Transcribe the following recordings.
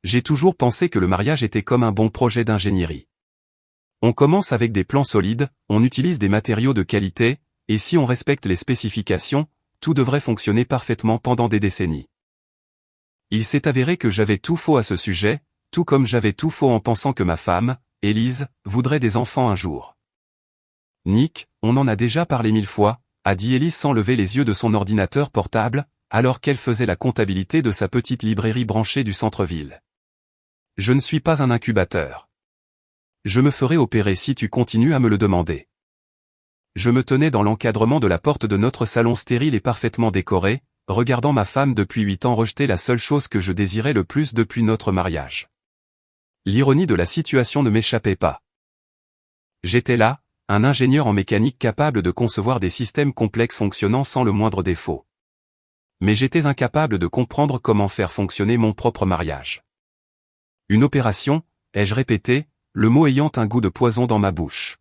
J'ai toujours pensé que le mariage était comme un bon projet d'ingénierie. On commence avec des plans solides, on utilise des matériaux de qualité, et si on respecte les spécifications, tout devrait fonctionner parfaitement pendant des décennies. Il s'est avéré que j'avais tout faux à ce sujet, tout comme j'avais tout faux en pensant que ma femme, Élise, voudrait des enfants un jour. Nick, on en a déjà parlé 1000 fois, a dit Élise sans lever les yeux de son ordinateur portable, alors qu'elle faisait la comptabilité de sa petite librairie branchée du centre-ville. Je ne suis pas un incubateur. Je me ferai opérer si tu continues à me le demander. Je me tenais dans l'encadrement de la porte de notre salon stérile et parfaitement décoré, regardant ma femme depuis 8 ans rejeter la seule chose que je désirais le plus depuis notre mariage. L'ironie de la situation ne m'échappait pas. J'étais là, un ingénieur en mécanique capable de concevoir des systèmes complexes fonctionnant sans le moindre défaut. Mais j'étais incapable de comprendre comment faire fonctionner mon propre mariage. Une opération, ai-je répété, le mot ayant un goût de poison dans ma bouche.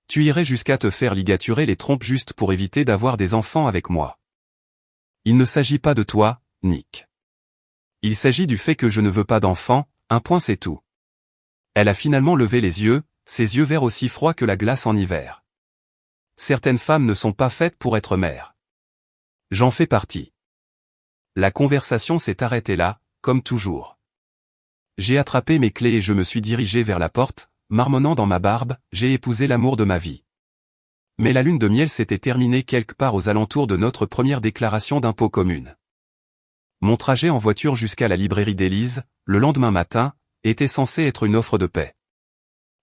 Tu irais jusqu'à te faire ligaturer les trompes juste pour éviter d'avoir des enfants avec moi. Il ne s'agit pas de toi, Nick. Il s'agit du fait que je ne veux pas d'enfants, un point c'est tout. Elle a finalement levé les yeux, ses yeux verts aussi froids que la glace en hiver. Certaines femmes ne sont pas faites pour être mères. J'en fais partie. La conversation s'est arrêtée là, comme toujours. J'ai attrapé mes clés et je me suis dirigé vers la porte, marmonnant dans ma barbe, j'ai épousé l'amour de ma vie. Mais la lune de miel s'était terminée quelque part aux alentours de notre première déclaration d'impôt commune. Mon trajet en voiture jusqu'à la librairie d'Élise, le lendemain matin, était censé être une offre de paix.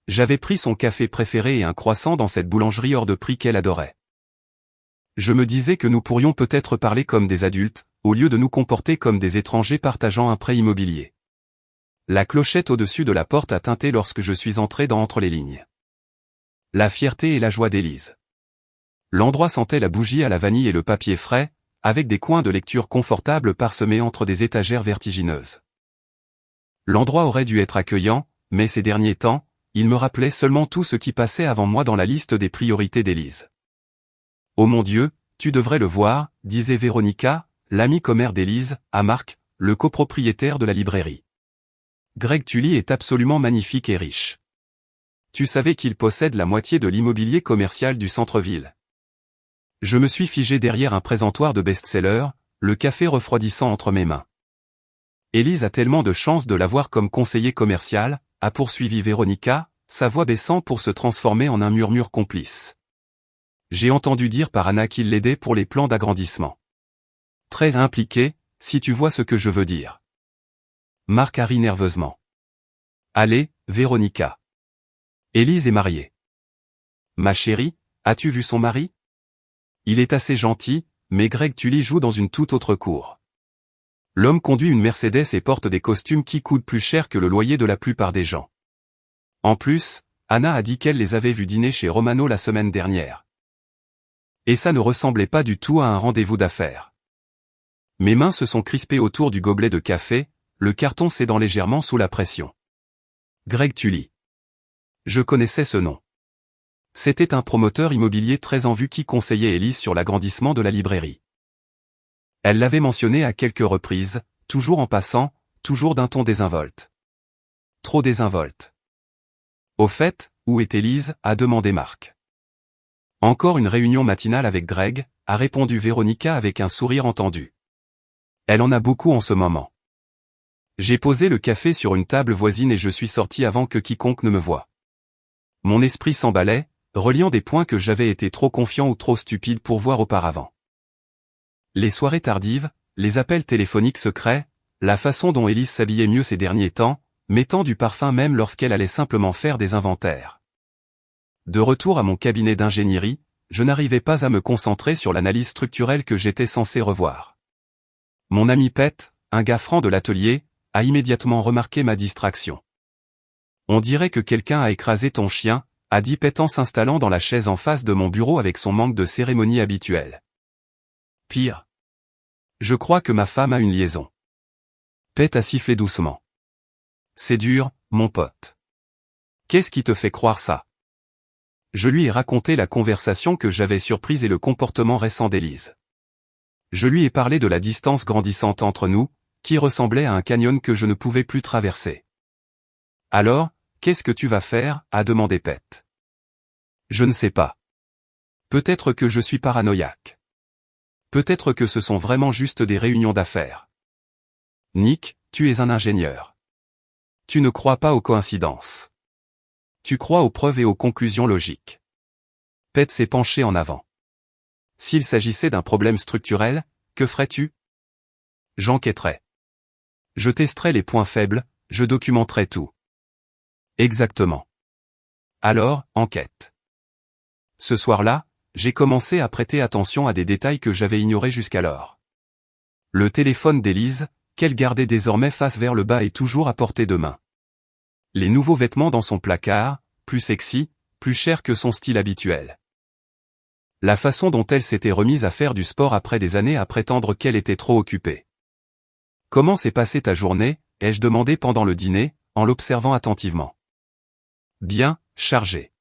J'avais pris son café préféré et un croissant dans cette boulangerie hors de prix qu'elle adorait. Je me disais que nous pourrions peut-être parler comme des adultes, au lieu de nous comporter comme des étrangers partageant un prêt immobilier. La clochette au-dessus de la porte a tinté lorsque je suis entré dans Entre les lignes. La fierté et la joie d'Élise. L'endroit sentait la bougie à la vanille et le papier frais, avec des coins de lecture confortables parsemés entre des étagères vertigineuses. L'endroit aurait dû être accueillant, mais ces derniers temps, il me rappelait seulement tout ce qui passait avant moi dans la liste des priorités d'Élise. « Oh mon Dieu, tu devrais le voir », disait Véronica, l'amie commère d'Élise, à Marc, le copropriétaire de la librairie. Greg Tully est absolument magnifique et riche. Tu savais qu'il possède la moitié de l'immobilier commercial du centre-ville. Je me suis figé derrière un présentoir de best-seller, le café refroidissant entre mes mains. Élise a tellement de chance de l'avoir comme conseiller commercial, a poursuivi Véronica, sa voix baissant pour se transformer en un murmure complice. J'ai entendu dire par Anna qu'il l'aidait pour les plans d'agrandissement. Très impliqué, si tu vois ce que je veux dire. Marc a ri nerveusement. Allez, Véronica. Élise est mariée. Ma chérie, as-tu vu son mari? Il est assez gentil, mais Greg Tully joue dans une toute autre cour. L'homme conduit une Mercedes et porte des costumes qui coûtent plus cher que le loyer de la plupart des gens. En plus, Anna a dit qu'elle les avait vus dîner chez Romano la semaine dernière. Et ça ne ressemblait pas du tout à un rendez-vous d'affaires. Mes mains se sont crispées autour du gobelet de café, le carton cédant légèrement sous la pression. Greg Tully. Je connaissais ce nom. C'était un promoteur immobilier très en vue qui conseillait Élise sur l'agrandissement de la librairie. Elle l'avait mentionné à quelques reprises, toujours en passant, toujours d'un ton désinvolte. Trop désinvolte. Au fait, où est Élise, a demandé Marc. Encore une réunion matinale avec Greg, a répondu Véronica avec un sourire entendu. Elle en a beaucoup en ce moment. J'ai posé le café sur une table voisine et je suis sorti avant que quiconque ne me voie. Mon esprit s'emballait, reliant des points que j'avais été trop confiant ou trop stupide pour voir auparavant. Les soirées tardives, les appels téléphoniques secrets, la façon dont Élise s'habillait mieux ces derniers temps, mettant du parfum même lorsqu'elle allait simplement faire des inventaires. De retour à mon cabinet d'ingénierie, je n'arrivais pas à me concentrer sur l'analyse structurelle que j'étais censé revoir. Mon ami Pet, un gars franc de l'atelier, a immédiatement remarqué ma distraction. On dirait que quelqu'un a écrasé ton chien, a dit Pet en s'installant dans la chaise en face de mon bureau avec son manque de cérémonie habituelle. Pire. Je crois que ma femme a une liaison. Pet a sifflé doucement. C'est dur, mon pote. Qu'est-ce qui te fait croire ça? Je lui ai raconté la conversation que j'avais surprise et le comportement récent d'Élise. Je lui ai parlé de la distance grandissante entre nous, qui ressemblait à un canyon que je ne pouvais plus traverser. Alors, qu'est-ce que tu vas faire, a demandé Pete. Je ne sais pas. Peut-être que je suis paranoïaque. Peut-être que ce sont vraiment juste des réunions d'affaires. Nick, tu es un ingénieur. Tu ne crois pas aux coïncidences. Tu crois aux preuves et aux conclusions logiques. Pete s'est penché en avant. S'il s'agissait d'un problème structurel, que ferais-tu? J'enquêterais. Je testerais les points faibles, je documenterais tout. Exactement. Alors, enquête. Ce soir-là, j'ai commencé à prêter attention à des détails que j'avais ignorés jusqu'alors. Le téléphone d'Élise, qu'elle gardait désormais face vers le bas et toujours à portée de main. Les nouveaux vêtements dans son placard, plus sexy, plus chers que son style habituel. La façon dont elle s'était remise à faire du sport après des années à prétendre qu'elle était trop occupée. Comment s'est passée ta journée, ai-je demandé pendant le dîner, en l'observant attentivement. Bien, chargé.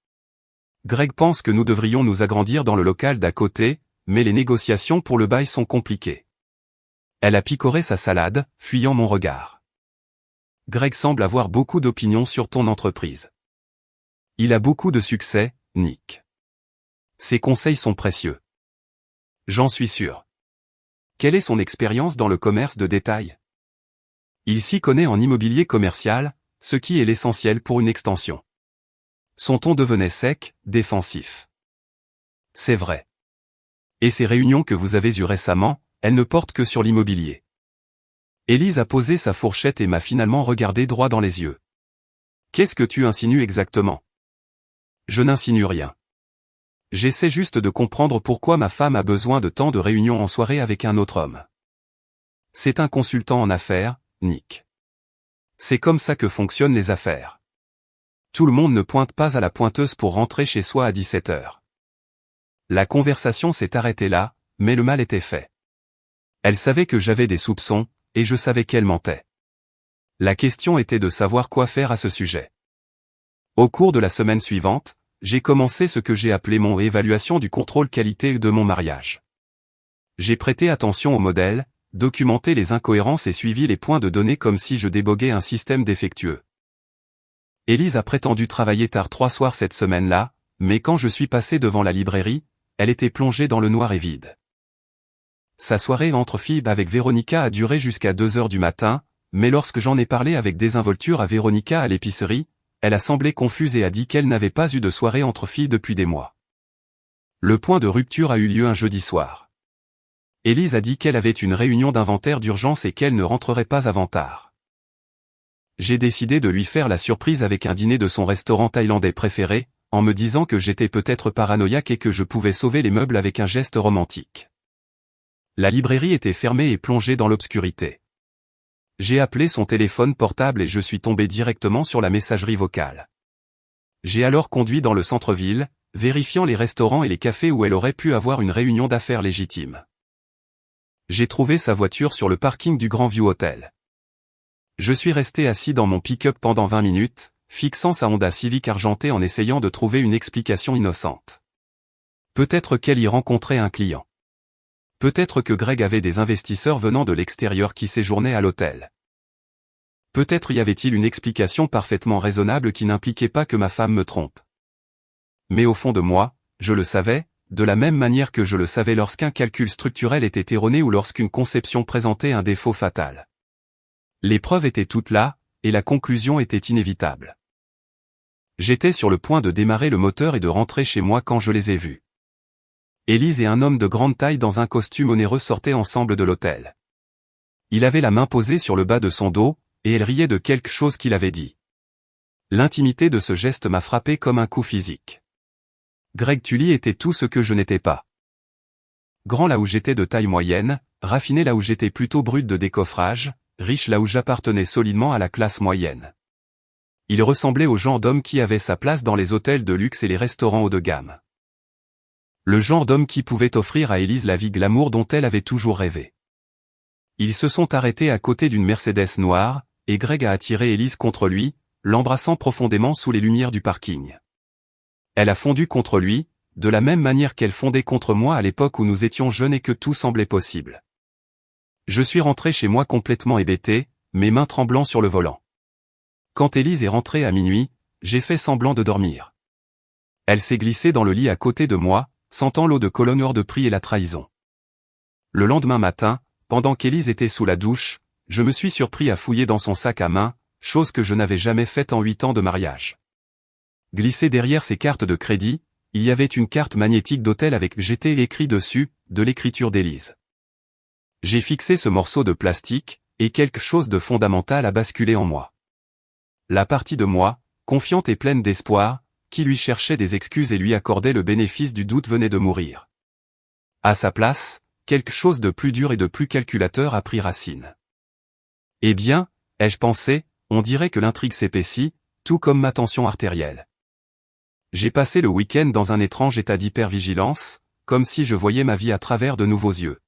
Greg pense que nous devrions nous agrandir dans le local d'à côté, mais les négociations pour le bail sont compliquées. Elle a picoré sa salade, fuyant mon regard. Greg semble avoir beaucoup d'opinions sur ton entreprise. Il a beaucoup de succès, Nick. Ses conseils sont précieux. J'en suis sûr. Quelle est son expérience dans le commerce de détail? Il s'y connaît en immobilier commercial, ce qui est l'essentiel pour une extension. Son ton devenait sec, défensif. C'est vrai. Et ces réunions que vous avez eues récemment, elles ne portent que sur l'immobilier. Élise a posé sa fourchette et m'a finalement regardé droit dans les yeux. Qu'est-ce que tu insinues exactement? Je n'insinue rien. J'essaie juste de comprendre pourquoi ma femme a besoin de tant de réunions en soirée avec un autre homme. C'est un consultant en affaires, Nick. C'est comme ça que fonctionnent les affaires. Tout le monde ne pointe pas à la pointeuse pour rentrer chez soi à 17 heures. La conversation s'est arrêtée là, mais le mal était fait. Elle savait que j'avais des soupçons, et je savais qu'elle mentait. La question était de savoir quoi faire à ce sujet. Au cours de la semaine suivante, j'ai commencé ce que j'ai appelé mon évaluation du contrôle qualité de mon mariage. J'ai prêté attention au modèle, documenté les incohérences et suivi les points de données comme si je déboguais un système défectueux. Élise a prétendu travailler tard 3 soirs cette semaine-là, mais quand je suis passé devant la librairie, elle était plongée dans le noir et vide. Sa soirée entre filles avec Véronica a duré jusqu'à 2 heures du matin, mais lorsque j'en ai parlé avec désinvolture à Véronica à l'épicerie, elle a semblé confuse et a dit qu'elle n'avait pas eu de soirée entre filles depuis des mois. Le point de rupture a eu lieu un jeudi soir. Élise a dit qu'elle avait une réunion d'inventaire d'urgence et qu'elle ne rentrerait pas avant tard. J'ai décidé de lui faire la surprise avec un dîner de son restaurant thaïlandais préféré, en me disant que j'étais peut-être paranoïaque et que je pouvais sauver les meubles avec un geste romantique. La librairie était fermée et plongée dans l'obscurité. J'ai appelé son téléphone portable et je suis tombé directement sur la messagerie vocale. J'ai alors conduit dans le centre-ville, vérifiant les restaurants et les cafés où elle aurait pu avoir une réunion d'affaires légitime. J'ai trouvé sa voiture sur le parking du Grand View Hotel. Je suis resté assis dans mon pick-up pendant 20 minutes, fixant sa Honda Civic argentée en essayant de trouver une explication innocente. Peut-être qu'elle y rencontrait un client. Peut-être que Greg avait des investisseurs venant de l'extérieur qui séjournaient à l'hôtel. Peut-être y avait-il une explication parfaitement raisonnable qui n'impliquait pas que ma femme me trompe. Mais au fond de moi, je le savais, de la même manière que je le savais lorsqu'un calcul structurel était erroné ou lorsqu'une conception présentait un défaut fatal. Les preuves étaient toutes là, et la conclusion était inévitable. J'étais sur le point de démarrer le moteur et de rentrer chez moi quand je les ai vus. Élise et un homme de grande taille dans un costume onéreux sortaient ensemble de l'hôtel. Il avait la main posée sur le bas de son dos, et elle riait de quelque chose qu'il avait dit. L'intimité de ce geste m'a frappé comme un coup physique. Greg Tully était tout ce que je n'étais pas. Grand là où j'étais de taille moyenne, raffiné là où j'étais plutôt brut de décoffrage, riche là où j'appartenais solidement à la classe moyenne. Il ressemblait au genre d'homme qui avait sa place dans les hôtels de luxe et les restaurants haut de gamme. Le genre d'homme qui pouvait offrir à Élise la vie glamour dont elle avait toujours rêvé. Ils se sont arrêtés à côté d'une Mercedes noire, et Greg a attiré Élise contre lui, l'embrassant profondément sous les lumières du parking. Elle a fondu contre lui, de la même manière qu'elle fondait contre moi à l'époque où nous étions jeunes et que tout semblait possible. Je suis rentré chez moi complètement hébété, mes mains tremblant sur le volant. Quand Élise est rentrée à minuit, j'ai fait semblant de dormir. Elle s'est glissée dans le lit à côté de moi, sentant l'eau de Cologne hors de prix et la trahison. Le lendemain matin, pendant qu'Élise était sous la douche, je me suis surpris à fouiller dans son sac à main, chose que je n'avais jamais faite en 8 ans de mariage. Glissée derrière ses cartes de crédit, il y avait une carte magnétique d'hôtel avec GT écrit dessus, de l'écriture d'Élise. J'ai fixé ce morceau de plastique, et quelque chose de fondamental a basculé en moi. La partie de moi, confiante et pleine d'espoir, qui lui cherchait des excuses et lui accordait le bénéfice du doute venait de mourir. À sa place, quelque chose de plus dur et de plus calculateur a pris racine. Eh bien, ai-je pensé, on dirait que l'intrigue s'épaissit, tout comme ma tension artérielle. J'ai passé le week-end dans un étrange état d'hypervigilance, comme si je voyais ma vie à travers de nouveaux yeux.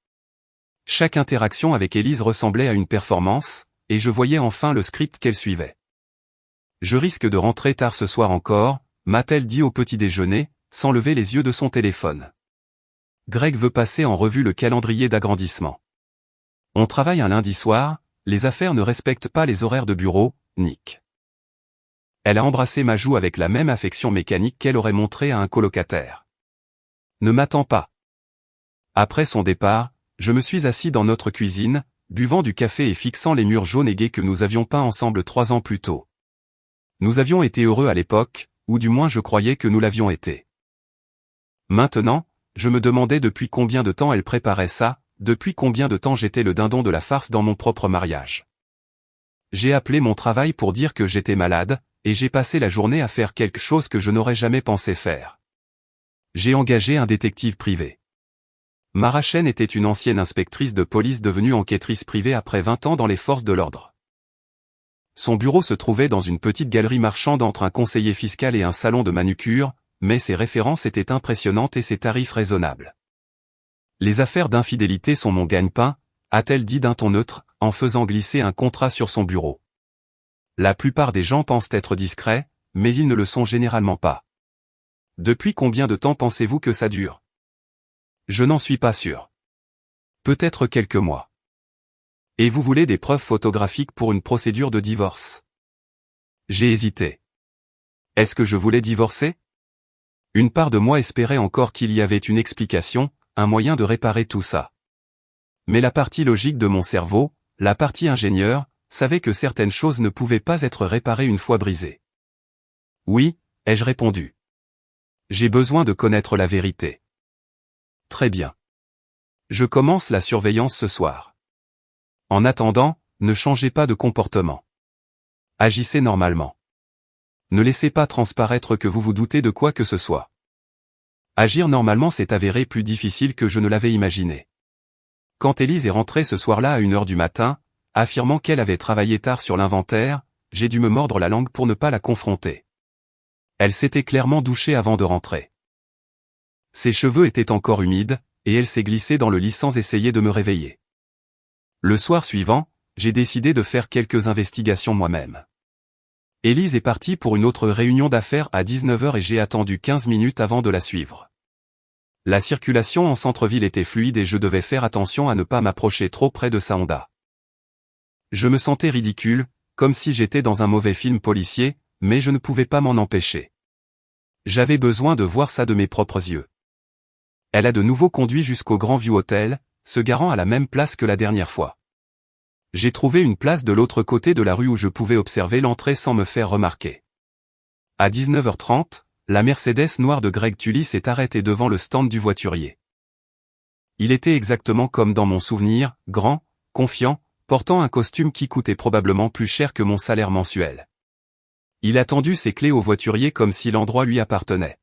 Chaque interaction avec Élise ressemblait à une performance, et je voyais enfin le script qu'elle suivait. Je risque de rentrer tard ce soir encore, m'a-t-elle dit au petit déjeuner, sans lever les yeux de son téléphone. Greg veut passer en revue le calendrier d'agrandissement. On travaille un lundi soir, les affaires ne respectent pas les horaires de bureau, Nick. Elle a embrassé ma joue avec la même affection mécanique qu'elle aurait montrée à un colocataire. Ne m'attends pas. Après son départ, je me suis assis dans notre cuisine, buvant du café et fixant les murs jaunes et gais que nous avions peints ensemble 3 ans plus tôt. Nous avions été heureux à l'époque, ou du moins je croyais que nous l'avions été. Maintenant, je me demandais depuis combien de temps elle préparait ça, depuis combien de temps j'étais le dindon de la farce dans mon propre mariage. J'ai appelé mon travail pour dire que j'étais malade, et j'ai passé la journée à faire quelque chose que je n'aurais jamais pensé faire. J'ai engagé un détective privé. Mara Chen était une ancienne inspectrice de police devenue enquêtrice privée après 20 ans dans les forces de l'ordre. Son bureau se trouvait dans une petite galerie marchande entre un conseiller fiscal et un salon de manucure, mais ses références étaient impressionnantes et ses tarifs raisonnables. Les affaires d'infidélité sont mon gagne-pain, a-t-elle dit d'un ton neutre, en faisant glisser un contrat sur son bureau. La plupart des gens pensent être discrets, mais ils ne le sont généralement pas. Depuis combien de temps pensez-vous que ça dure? Je n'en suis pas sûr. Peut-être quelques mois. Et vous voulez des preuves photographiques pour une procédure de divorce? J'ai hésité. Est-ce que je voulais divorcer? Une part de moi espérait encore qu'il y avait une explication, un moyen de réparer tout ça. Mais la partie logique de mon cerveau, la partie ingénieur, savait que certaines choses ne pouvaient pas être réparées une fois brisées. Oui, ai-je répondu. J'ai besoin de connaître la vérité. Très bien. Je commence la surveillance ce soir. En attendant, ne changez pas de comportement. Agissez normalement. Ne laissez pas transparaître que vous vous doutez de quoi que ce soit. Agir normalement s'est avéré plus difficile que je ne l'avais imaginé. Quand Élise est rentrée ce soir-là à 1h du matin, affirmant qu'elle avait travaillé tard sur l'inventaire, j'ai dû me mordre la langue pour ne pas la confronter. Elle s'était clairement douchée avant de rentrer. Ses cheveux étaient encore humides, et elle s'est glissée dans le lit sans essayer de me réveiller. Le soir suivant, j'ai décidé de faire quelques investigations moi-même. Élise est partie pour une autre réunion d'affaires à 19h et j'ai attendu 15 minutes avant de la suivre. La circulation en centre-ville était fluide et je devais faire attention à ne pas m'approcher trop près de sa Honda. Je me sentais ridicule, comme si j'étais dans un mauvais film policier, mais je ne pouvais pas m'en empêcher. J'avais besoin de voir ça de mes propres yeux. Elle a de nouveau conduit jusqu'au Grand View Hotel, se garant à la même place que la dernière fois. J'ai trouvé une place de l'autre côté de la rue où je pouvais observer l'entrée sans me faire remarquer. À 19h30, la Mercedes noire de Greg Tully s'est arrêtée devant le stand du voiturier. Il était exactement comme dans mon souvenir, grand, confiant, portant un costume qui coûtait probablement plus cher que mon salaire mensuel. Il a tendu ses clés au voiturier comme si l'endroit lui appartenait.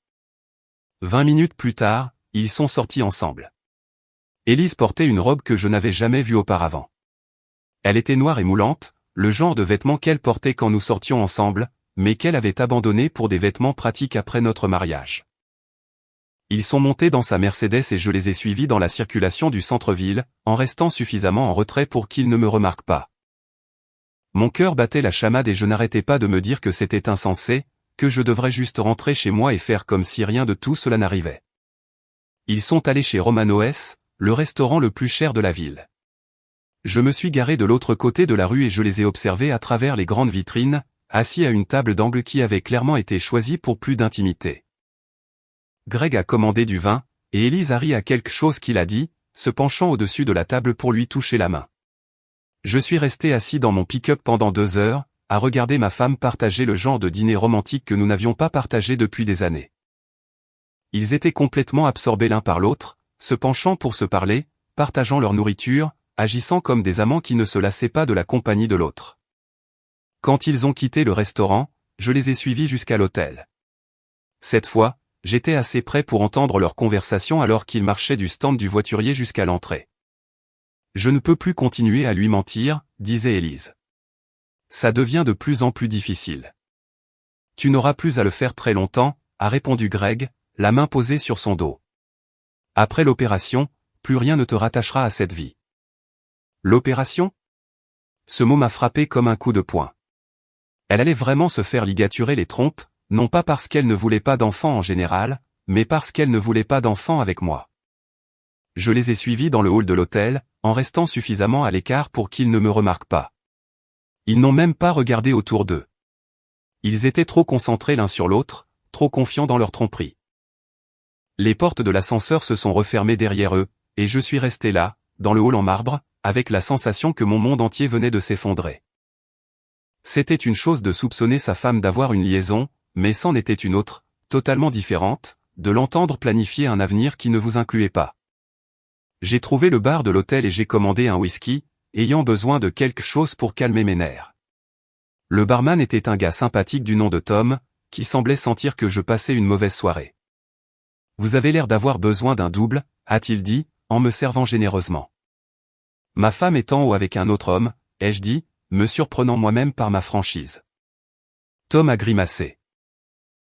20 minutes plus tard, ils sont sortis ensemble. Élise portait une robe que je n'avais jamais vue auparavant. Elle était noire et moulante, le genre de vêtements qu'elle portait quand nous sortions ensemble, mais qu'elle avait abandonné pour des vêtements pratiques après notre mariage. Ils sont montés dans sa Mercedes et je les ai suivis dans la circulation du centre-ville, en restant suffisamment en retrait pour qu'ils ne me remarquent pas. Mon cœur battait la chamade et je n'arrêtais pas de me dire que c'était insensé, que je devrais juste rentrer chez moi et faire comme si rien de tout cela n'arrivait. Ils sont allés chez Romano's, le restaurant le plus cher de la ville. Je me suis garé de l'autre côté de la rue et je les ai observés à travers les grandes vitrines, assis à une table d'angle qui avait clairement été choisie pour plus d'intimité. Greg a commandé du vin, et Élise a ri à quelque chose qu'il a dit, se penchant au-dessus de la table pour lui toucher la main. Je suis resté assis dans mon pick-up pendant 2 heures, à regarder ma femme partager le genre de dîner romantique que nous n'avions pas partagé depuis des années. Ils étaient complètement absorbés l'un par l'autre, se penchant pour se parler, partageant leur nourriture, agissant comme des amants qui ne se lassaient pas de la compagnie de l'autre. Quand ils ont quitté le restaurant, je les ai suivis jusqu'à l'hôtel. Cette fois, j'étais assez près pour entendre leur conversation alors qu'ils marchaient du stand du voiturier jusqu'à l'entrée. Je ne peux plus continuer à lui mentir, disait Élise. Ça devient de plus en plus difficile. Tu n'auras plus à le faire très longtemps, a répondu Greg, la main posée sur son dos. Après l'opération, plus rien ne te rattachera à cette vie. L'opération ? Ce mot m'a frappé comme un coup de poing. Elle allait vraiment se faire ligaturer les trompes, non pas parce qu'elle ne voulait pas d'enfants en général, mais parce qu'elle ne voulait pas d'enfants avec moi. Je les ai suivis dans le hall de l'hôtel, en restant suffisamment à l'écart pour qu'ils ne me remarquent pas. Ils n'ont même pas regardé autour d'eux. Ils étaient trop concentrés l'un sur l'autre, trop confiants dans leur tromperie. Les portes de l'ascenseur se sont refermées derrière eux, et je suis resté là, dans le hall en marbre, avec la sensation que mon monde entier venait de s'effondrer. C'était une chose de soupçonner sa femme d'avoir une liaison, mais c'en était une autre, totalement différente, de l'entendre planifier un avenir qui ne vous incluait pas. J'ai trouvé le bar de l'hôtel et j'ai commandé un whisky, ayant besoin de quelque chose pour calmer mes nerfs. Le barman était un gars sympathique du nom de Tom, qui semblait sentir que je passais une mauvaise soirée. « Vous avez l'air d'avoir besoin d'un double », a-t-il dit, en me servant généreusement. Ma femme est en haut avec un autre homme, ai-je dit, me surprenant moi-même par ma franchise. Tom a grimacé.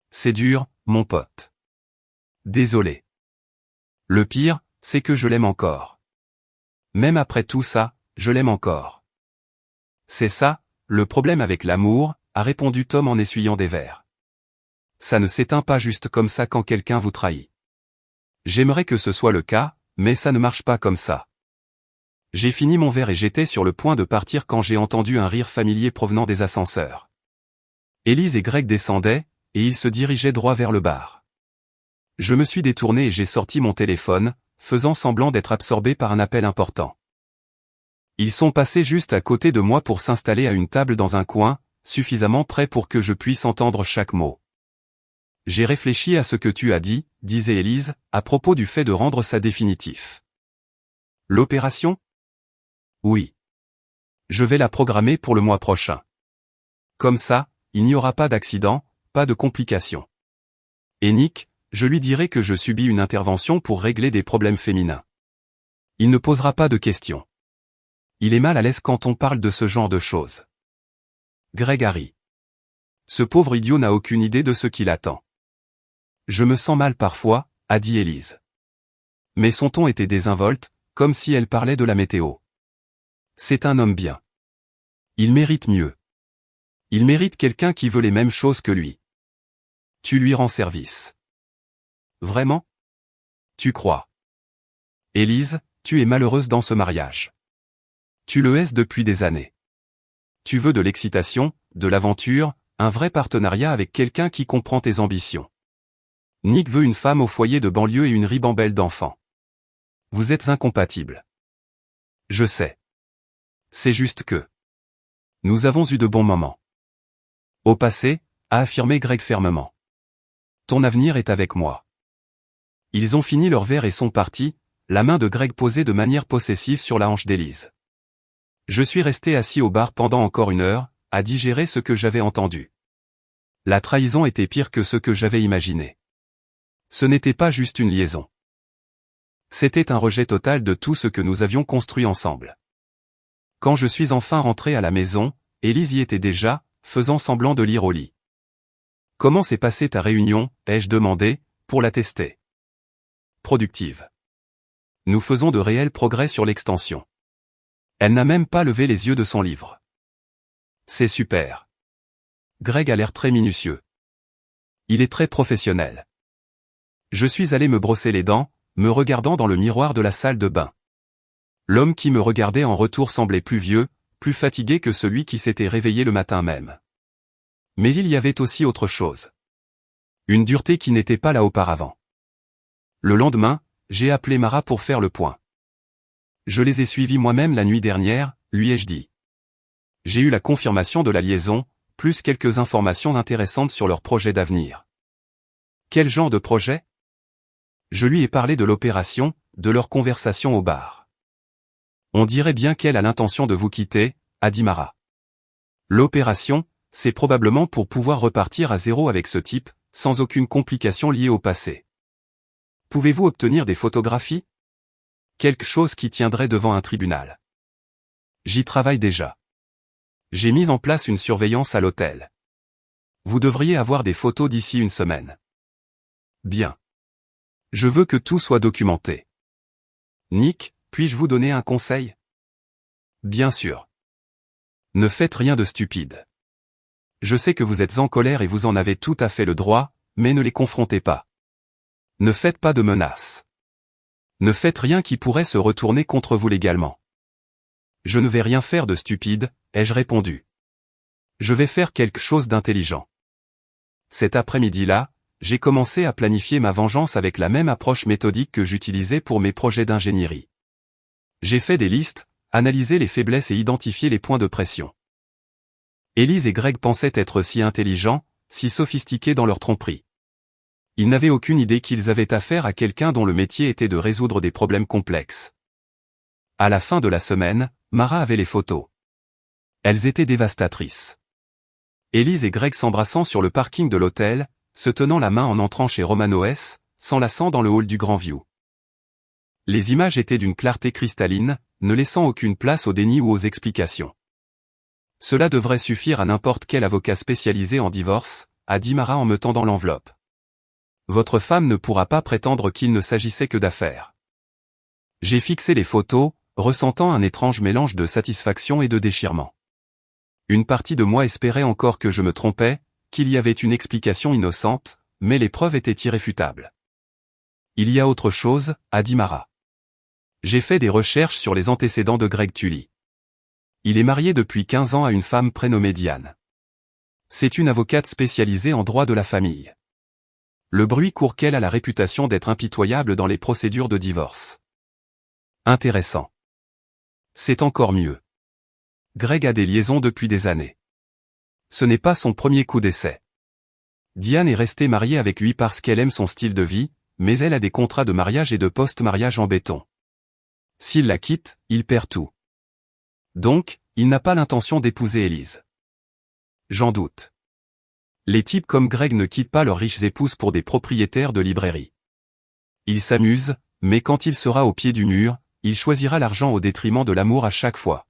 C'est dur, mon pote. Désolé. Le pire, c'est que je l'aime encore. Même après tout ça, je l'aime encore. C'est ça, le problème avec l'amour, a répondu Tom en essuyant des verres. Ça ne s'éteint pas juste comme ça quand quelqu'un vous trahit. J'aimerais que ce soit le cas, mais ça ne marche pas comme ça. J'ai fini mon verre et j'étais sur le point de partir quand j'ai entendu un rire familier provenant des ascenseurs. Élise et Greg descendaient, et ils se dirigeaient droit vers le bar. Je me suis détourné et j'ai sorti mon téléphone, faisant semblant d'être absorbé par un appel important. Ils sont passés juste à côté de moi pour s'installer à une table dans un coin, suffisamment près pour que je puisse entendre chaque mot. J'ai réfléchi à ce que tu as dit, disait Élise, à propos du fait de rendre ça définitif. L'opération ? Oui. Je vais la programmer pour le mois prochain. Comme ça, il n'y aura pas d'accident, pas de complications. Et Nick, je lui dirai que je subis une intervention pour régler des problèmes féminins. Il ne posera pas de questions. Il est mal à l'aise quand on parle de ce genre de choses. Greg a ri. Ce pauvre idiot n'a aucune idée de ce qui l'attend. Je me sens mal parfois, a dit Élise. Mais son ton était désinvolte, comme si elle parlait de la météo. C'est un homme bien. Il mérite mieux. Il mérite quelqu'un qui veut les mêmes choses que lui. Tu lui rends service. Vraiment ? Tu crois ? Élise, tu es malheureuse dans ce mariage. Tu le hais depuis des années. Tu veux de l'excitation, de l'aventure, un vrai partenariat avec quelqu'un qui comprend tes ambitions. Nick veut une femme au foyer de banlieue et une ribambelle d'enfants. Vous êtes incompatibles. Je sais. C'est juste que nous avons eu de bons moments. Au passé, a affirmé Greg fermement. Ton avenir est avec moi. Ils ont fini leur verre et sont partis, la main de Greg posée de manière possessive sur la hanche d'Élise. Je suis resté assis au bar pendant encore 1 heure, à digérer ce que j'avais entendu. La trahison était pire que ce que j'avais imaginé. Ce n'était pas juste une liaison. C'était un rejet total de tout ce que nous avions construit ensemble. Quand je suis enfin rentré à la maison, Élise y était déjà, faisant semblant de lire au lit. « Comment s'est passée ta réunion ?» ai-je demandé, pour la tester. « Productive. Nous faisons de réels progrès sur l'extension. » Elle n'a même pas levé les yeux de son livre. « C'est super. » Greg a l'air très minutieux. Il est très professionnel. Je suis allé me brosser les dents, me regardant dans le miroir de la salle de bain. L'homme qui me regardait en retour semblait plus vieux, plus fatigué que celui qui s'était réveillé le matin même. Mais il y avait aussi autre chose. Une dureté qui n'était pas là auparavant. Le lendemain, j'ai appelé Mara pour faire le point. Je les ai suivis moi-même la nuit dernière, lui ai-je dit. J'ai eu la confirmation de la liaison, plus quelques informations intéressantes sur leur projet d'avenir. Quel genre de projet? Je lui ai parlé de l'opération, de leur conversation au bar. On dirait bien qu'elle a l'intention de vous quitter, a dit Mara. L'opération, c'est probablement pour pouvoir repartir à zéro avec ce type, sans aucune complication liée au passé. Pouvez-vous obtenir des photographies? Quelque chose qui tiendrait devant un tribunal. J'y travaille déjà. J'ai mis en place une surveillance à l'hôtel. Vous devriez avoir des photos d'ici une semaine. Bien. Je veux que tout soit documenté. Nick, puis-je vous donner un conseil? Bien sûr. Ne faites rien de stupide. Je sais que vous êtes en colère et vous en avez tout à fait le droit, mais ne les confrontez pas. Ne faites pas de menaces. Ne faites rien qui pourrait se retourner contre vous légalement. Je ne vais rien faire de stupide, ai-je répondu. Je vais faire quelque chose d'intelligent. Cet après-midi-là, j'ai commencé à planifier ma vengeance avec la même approche méthodique que j'utilisais pour mes projets d'ingénierie. J'ai fait des listes, analysé les faiblesses et identifié les points de pression. Élise et Greg pensaient être si intelligents, si sophistiqués dans leur tromperie. Ils n'avaient aucune idée qu'ils avaient affaire à quelqu'un dont le métier était de résoudre des problèmes complexes. À la fin de la semaine, Mara avait les photos. Elles étaient dévastatrices. Élise et Greg s'embrassant sur le parking de l'hôtel, se tenant la main en entrant chez Romano S, s'enlaçant dans le hall du Grand View. Les images étaient d'une clarté cristalline, ne laissant aucune place au déni ou aux explications. Cela devrait suffire à n'importe quel avocat spécialisé en divorce, a dit Mara en me tendant l'enveloppe. Votre femme ne pourra pas prétendre qu'il ne s'agissait que d'affaires. J'ai fixé les photos, ressentant un étrange mélange de satisfaction et de déchirement. Une partie de moi espérait encore que je me trompais, qu'il y avait une explication innocente, mais les preuves étaient irréfutables. Il y a autre chose, a dit Mara. J'ai fait des recherches sur les antécédents de Greg Tully. Il est marié depuis 15 ans à une femme prénommée Diane. C'est une avocate spécialisée en droit de la famille. Le bruit court qu'elle a la réputation d'être impitoyable dans les procédures de divorce. Intéressant. C'est encore mieux. Greg a des liaisons depuis des années. Ce n'est pas son premier coup d'essai. Diane est restée mariée avec lui parce qu'elle aime son style de vie, mais elle a des contrats de mariage et de post-mariage en béton. S'il la quitte, il perd tout. Donc, il n'a pas l'intention d'épouser Élise. J'en doute. Les types comme Greg ne quittent pas leurs riches épouses pour des propriétaires de librairie. Il s'amuse, mais quand il sera au pied du mur, il choisira l'argent au détriment de l'amour à chaque fois.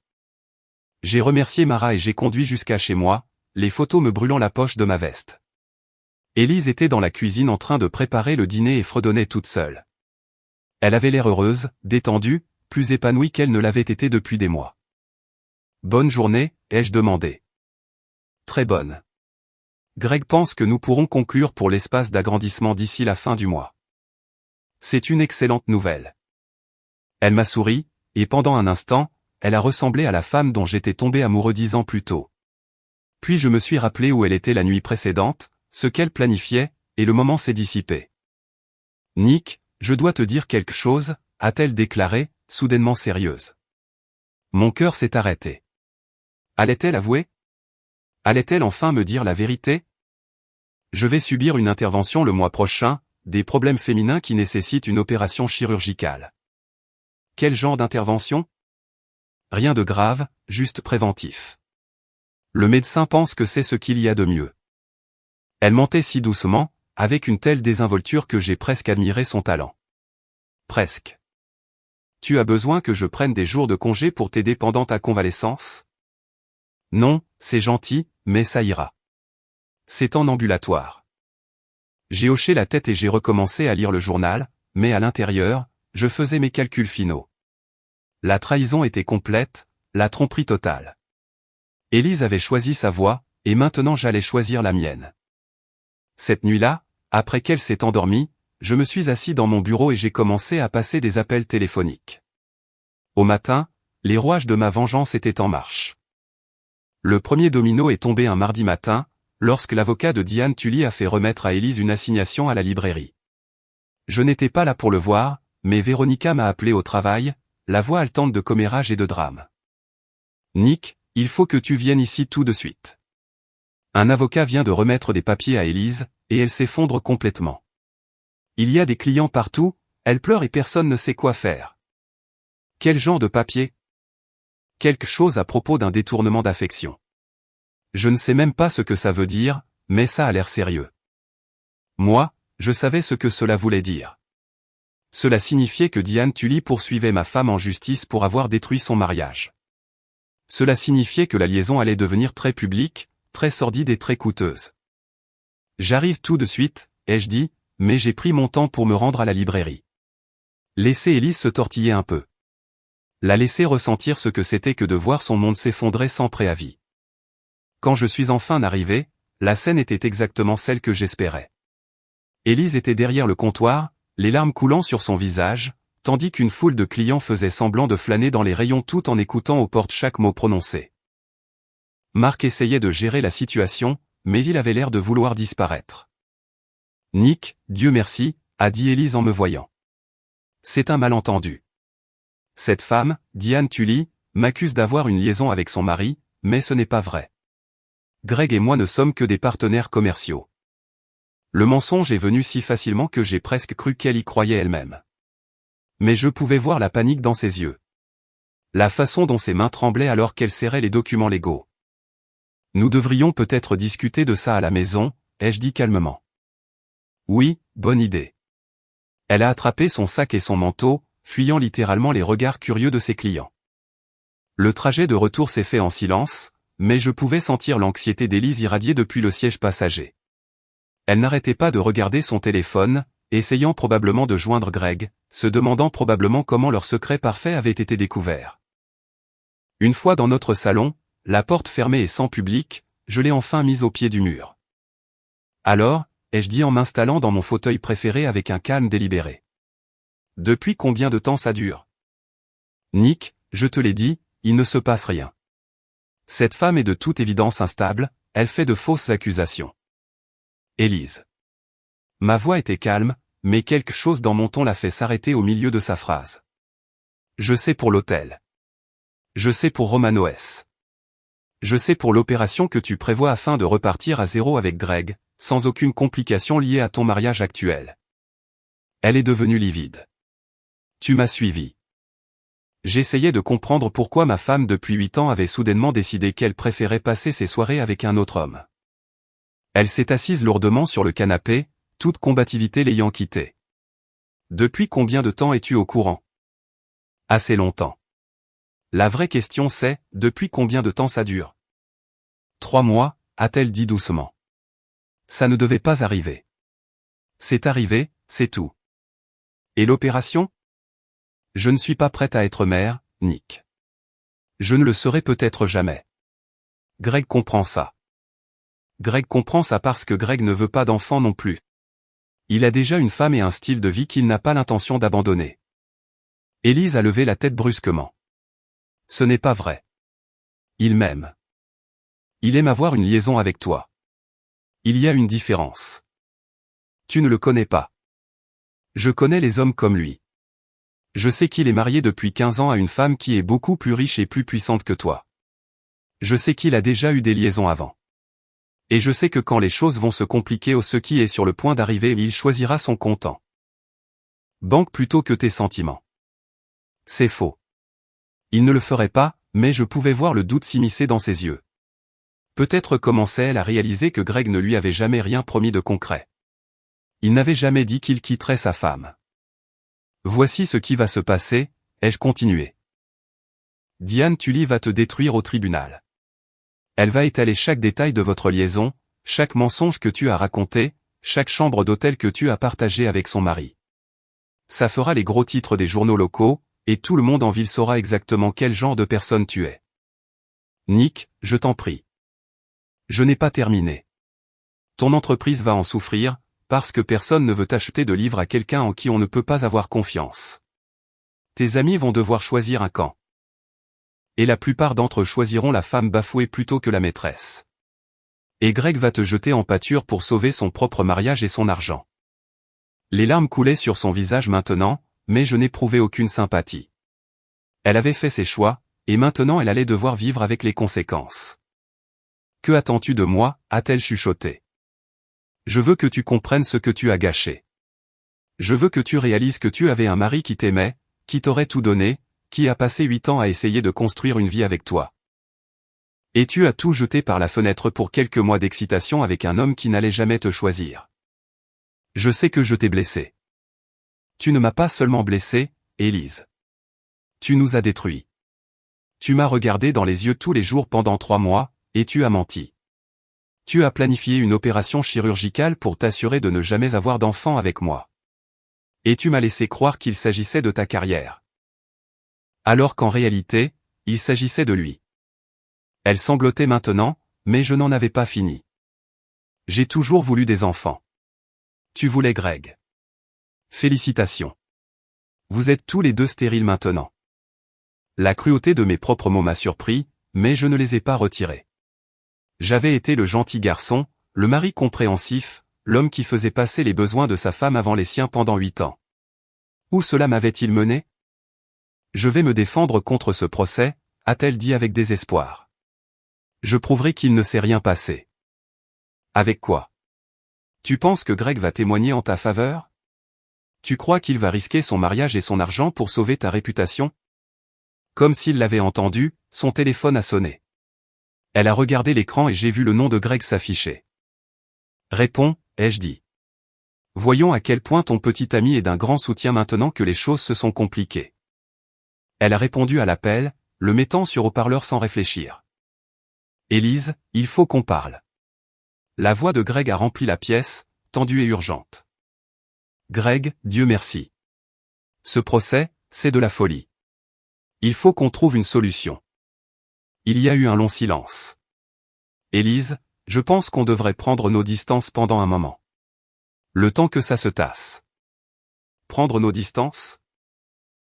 J'ai remercié Mara et j'ai conduit jusqu'à chez moi, les photos me brûlant la poche de ma veste. Élise était dans la cuisine en train de préparer le dîner et fredonnait toute seule. Elle avait l'air heureuse, détendue, plus épanouie qu'elle ne l'avait été depuis des mois. Bonne journée, ai-je demandé. Très bonne. Greg pense que nous pourrons conclure pour l'espace d'agrandissement d'ici la fin du mois. C'est une excellente nouvelle. Elle m'a souri, et pendant un instant, elle a ressemblé à la femme dont j'étais tombé amoureux 10 ans plus tôt. Puis je me suis rappelé où elle était la nuit précédente, ce qu'elle planifiait, et le moment s'est dissipé. Nick, je dois te dire quelque chose, a-t-elle déclaré, soudainement sérieuse. Mon cœur s'est arrêté. Allait-elle avouer? Allait-elle enfin me dire la vérité? Je vais subir une intervention le mois prochain, des problèmes féminins qui nécessitent une opération chirurgicale. Quel genre d'intervention? Rien de grave, juste préventif. Le médecin pense que c'est ce qu'il y a de mieux. Elle mentait si doucement, avec une telle désinvolture que j'ai presque admiré son talent. Presque. Tu as besoin que je prenne des jours de congé pour t'aider pendant ta convalescence? Non, c'est gentil, mais ça ira. C'est en ambulatoire. J'ai hoché la tête et j'ai recommencé à lire le journal, mais à l'intérieur, je faisais mes calculs finaux. La trahison était complète, la tromperie totale. Élise avait choisi sa voie, et maintenant j'allais choisir la mienne. Cette nuit-là, après qu'elle s'est endormie, je me suis assis dans mon bureau et j'ai commencé à passer des appels téléphoniques. Au matin, les rouages de ma vengeance étaient en marche. Le premier domino est tombé un mardi matin, lorsque l'avocat de Diane Tully a fait remettre à Élise une assignation à la librairie. Je n'étais pas là pour le voir, mais Véronica m'a appelé au travail, la voix haletante de commérage et de drame. « Nick, il faut que tu viennes ici tout de suite. » Un avocat vient de remettre des papiers à Élise, et elle s'effondre complètement. Il y a des clients partout, elle pleure et personne ne sait quoi faire. Quel genre de papier? Quelque chose à propos d'un détournement d'affection. Je ne sais même pas ce que ça veut dire, mais ça a l'air sérieux. Moi, je savais ce que cela voulait dire. Cela signifiait que Diane Tully poursuivait ma femme en justice pour avoir détruit son mariage. Cela signifiait que la liaison allait devenir très publique, très sordide et très coûteuse. J'arrive tout de suite, ai-je dit, mais j'ai pris mon temps pour me rendre à la librairie. Laisser Élise se tortiller un peu. La laisser ressentir ce que c'était que de voir son monde s'effondrer sans préavis. Quand je suis enfin arrivé, la scène était exactement celle que j'espérais. Élise était derrière le comptoir, les larmes coulant sur son visage, tandis qu'une foule de clients faisait semblant de flâner dans les rayons tout en écoutant aux portes chaque mot prononcé. Marc essayait de gérer la situation, mais il avait l'air de vouloir disparaître. « Nick, Dieu merci », a dit Élise en me voyant. « C'est un malentendu. Cette femme, Diane Tully, m'accuse d'avoir une liaison avec son mari, mais ce n'est pas vrai. Greg et moi ne sommes que des partenaires commerciaux. » Le mensonge est venu si facilement que j'ai presque cru qu'elle y croyait elle-même. Mais je pouvais voir la panique dans ses yeux. La façon dont ses mains tremblaient alors qu'elle serrait les documents légaux. « Nous devrions peut-être discuter de ça à la maison, ai-je dit calmement. « Oui, bonne idée. » Elle a attrapé son sac et son manteau, fuyant littéralement les regards curieux de ses clients. Le trajet de retour s'est fait en silence, mais je pouvais sentir l'anxiété d'Élise irradier depuis le siège passager. Elle n'arrêtait pas de regarder son téléphone, essayant probablement de joindre Greg, se demandant probablement comment leur secret parfait avait été découvert. Une fois dans notre salon, la porte fermée et sans public, je l'ai enfin mise au pied du mur. Alors, ai-je dit en m'installant dans mon fauteuil préféré avec un calme délibéré. Depuis combien de temps ça dure? Nick, je te l'ai dit, il ne se passe rien. Cette femme est de toute évidence instable, elle fait de fausses accusations. Élise. Ma voix était calme, mais quelque chose dans mon ton l'a fait s'arrêter au milieu de sa phrase. Je sais pour l'hôtel. Je sais pour Romano S. Je sais pour l'opération que tu prévois afin de repartir à zéro avec Greg, sans aucune complication liée à ton mariage actuel. Elle est devenue livide. Tu m'as suivi. J'essayais de comprendre pourquoi ma femme depuis 8 ans avait soudainement décidé qu'elle préférait passer ses soirées avec un autre homme. Elle s'est assise lourdement sur le canapé, toute combativité l'ayant quittée. Depuis combien de temps es-tu au courant? Assez longtemps. La vraie question c'est, depuis combien de temps ça dure? 3 mois, a-t-elle dit doucement. Ça ne devait pas arriver. C'est arrivé, c'est tout. Et l'opération? Je ne suis pas prête à être mère, Nick. Je ne le serai peut-être jamais. Greg comprend ça. Greg comprend ça parce que Greg ne veut pas d'enfant non plus. Il a déjà une femme et un style de vie qu'il n'a pas l'intention d'abandonner. Élise a levé la tête brusquement. Ce n'est pas vrai. Il m'aime. Il aime avoir une liaison avec toi. Il y a une différence. Tu ne le connais pas. Je connais les hommes comme lui. Je sais qu'il est marié depuis 15 ans à une femme qui est beaucoup plus riche et plus puissante que toi. Je sais qu'il a déjà eu des liaisons avant. Et je sais que quand les choses vont se compliquer ou ce qui est sur le point d'arriver, il choisira son comptant. Banque plutôt que tes sentiments. C'est faux. Il ne le ferait pas, mais je pouvais voir le doute s'immiscer dans ses yeux. Peut-être commençait-elle à réaliser que Greg ne lui avait jamais rien promis de concret. Il n'avait jamais dit qu'il quitterait sa femme. Voici ce qui va se passer, ai-je continué. Diane Tully va te détruire au tribunal. Elle va étaler chaque détail de votre liaison, chaque mensonge que tu as raconté, chaque chambre d'hôtel que tu as partagée avec son mari. Ça fera les gros titres des journaux locaux, et tout le monde en ville saura exactement quel genre de personne tu es. Nick, je t'en prie. Je n'ai pas terminé. Ton entreprise va en souffrir, parce que personne ne veut acheter de livres à quelqu'un en qui on ne peut pas avoir confiance. Tes amis vont devoir choisir un camp. Et la plupart d'entre eux choisiront la femme bafouée plutôt que la maîtresse. Et Greg va te jeter en pâture pour sauver son propre mariage et son argent. Les larmes coulaient sur son visage maintenant, mais je n'éprouvais aucune sympathie. Elle avait fait ses choix, et maintenant elle allait devoir vivre avec les conséquences. Que attends-tu de moi, a-t-elle chuchoté. Je veux que tu comprennes ce que tu as gâché. Je veux que tu réalises que tu avais un mari qui t'aimait, qui t'aurait tout donné, qui a passé 8 ans à essayer de construire une vie avec toi. Et tu as tout jeté par la fenêtre pour quelques mois d'excitation avec un homme qui n'allait jamais te choisir. Je sais que je t'ai blessé. Tu ne m'as pas seulement blessé, Élise. Tu nous as détruits. Tu m'as regardé dans les yeux tous les jours pendant 3 mois, et tu as menti. Tu as planifié une opération chirurgicale pour t'assurer de ne jamais avoir d'enfant avec moi. Et tu m'as laissé croire qu'il s'agissait de ta carrière. Alors qu'en réalité, il s'agissait de lui. Elle sanglotait maintenant, mais je n'en avais pas fini. J'ai toujours voulu des enfants. Tu voulais Greg. Félicitations. Vous êtes tous les deux stériles maintenant. La cruauté de mes propres mots m'a surpris, mais je ne les ai pas retirés. J'avais été le gentil garçon, le mari compréhensif, l'homme qui faisait passer les besoins de sa femme avant les siens pendant 8 ans. Où cela m'avait-il mené? Je vais me défendre contre ce procès, a-t-elle dit avec désespoir. Je prouverai qu'il ne s'est rien passé. Avec quoi? Tu penses que Greg va témoigner en ta faveur? Tu crois qu'il va risquer son mariage et son argent pour sauver ta réputation? Comme s'il l'avait entendu, son téléphone a sonné. Elle a regardé l'écran et j'ai vu le nom de Greg s'afficher. Réponds, ai-je dit. Voyons à quel point ton petit ami est d'un grand soutien maintenant que les choses se sont compliquées. Elle a répondu à l'appel, le mettant sur haut-parleur sans réfléchir. Élise, il faut qu'on parle. La voix de Greg a rempli la pièce, tendue et urgente. Greg, Dieu merci. Ce procès, c'est de la folie. Il faut qu'on trouve une solution. Il y a eu un long silence. Élise, je pense qu'on devrait prendre nos distances pendant un moment. Le temps que ça se tasse. Prendre nos distances?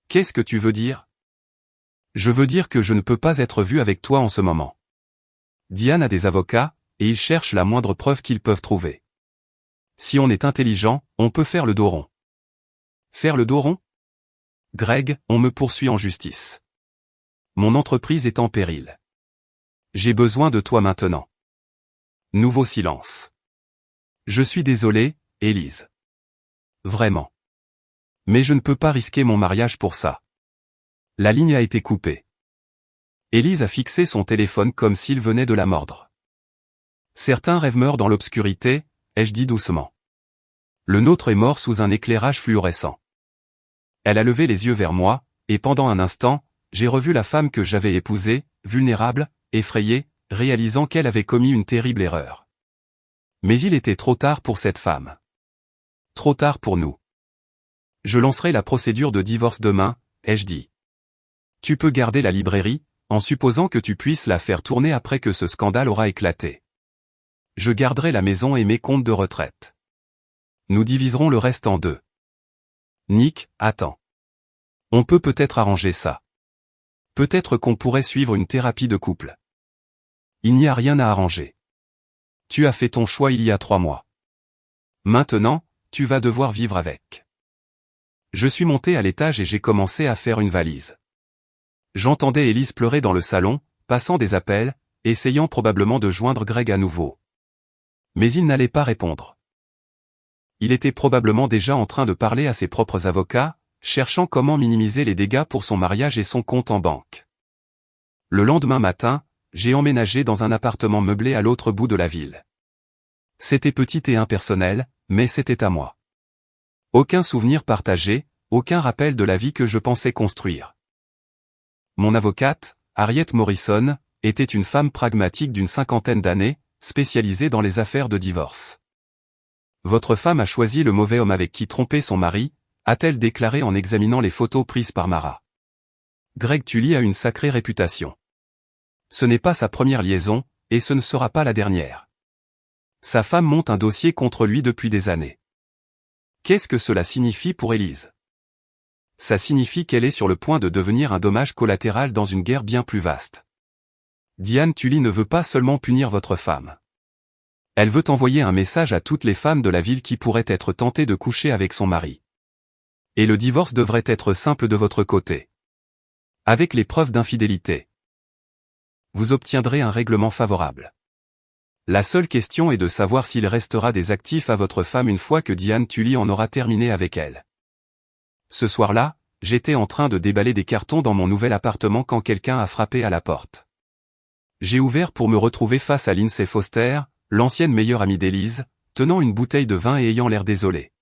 Qu'est-ce que tu veux dire? Je veux dire que je ne peux pas être vu avec toi en ce moment. Diane a des avocats, et ils cherchent la moindre preuve qu'ils peuvent trouver. Si on est intelligent, on peut faire le dos rond. Faire le dos rond? Greg, on me poursuit en justice. Mon entreprise est en péril. J'ai besoin de toi maintenant. Nouveau silence. Je suis désolé, Élise. Vraiment. Mais je ne peux pas risquer mon mariage pour ça. La ligne a été coupée. Élise a fixé son téléphone comme s'il venait de la mordre. Certains rêves meurent dans l'obscurité, ai-je dit doucement. Le nôtre est mort sous un éclairage fluorescent. Elle a levé les yeux vers moi, et pendant un instant, j'ai revu la femme que j'avais épousée, vulnérable, effrayée, réalisant qu'elle avait commis une terrible erreur. Mais il était trop tard pour cette femme. Trop tard pour nous. Je lancerai la procédure de divorce demain, ai-je dit. Tu peux garder la librairie, en supposant que tu puisses la faire tourner après que ce scandale aura éclaté. Je garderai la maison et mes comptes de retraite. Nous diviserons le reste en 2. Nick, attends. On peut peut-être arranger ça. Peut-être qu'on pourrait suivre une thérapie de couple. Il n'y a rien à arranger. Tu as fait ton choix il y a 3 mois. Maintenant, tu vas devoir vivre avec. Je suis monté à l'étage et j'ai commencé à faire une valise. J'entendais Élise pleurer dans le salon, passant des appels, essayant probablement de joindre Greg à nouveau. Mais il n'allait pas répondre. Il était probablement déjà en train de parler à ses propres avocats, cherchant comment minimiser les dégâts pour son mariage et son compte en banque. Le lendemain matin, j'ai emménagé dans un appartement meublé à l'autre bout de la ville. C'était petit et impersonnel, mais c'était à moi. Aucun souvenir partagé, aucun rappel de la vie que je pensais construire. Mon avocate, Harriet Morrison, était une femme pragmatique d'une 50aine d'années, spécialisée dans les affaires de divorce. Votre femme a choisi le mauvais homme avec qui tromper son mari, a-t-elle déclaré en examinant les photos prises par Mara. Greg Tully a une sacrée réputation. Ce n'est pas sa première liaison, et ce ne sera pas la dernière. Sa femme monte un dossier contre lui depuis des années. Qu'est-ce que cela signifie pour Élise? Ça signifie qu'elle est sur le point de devenir un dommage collatéral dans une guerre bien plus vaste. Diane Tully ne veut pas seulement punir votre femme. Elle veut envoyer un message à toutes les femmes de la ville qui pourraient être tentées de coucher avec son mari. Et le divorce devrait être simple de votre côté. Avec les preuves d'infidélité, vous obtiendrez un règlement favorable. La seule question est de savoir s'il restera des actifs à votre femme une fois que Diane Tully en aura terminé avec elle. Ce soir-là, j'étais en train de déballer des cartons dans mon nouvel appartement quand quelqu'un a frappé à la porte. J'ai ouvert pour me retrouver face à Lindsay Foster, l'ancienne meilleure amie d'Élise, tenant une bouteille de vin et ayant l'air désolée.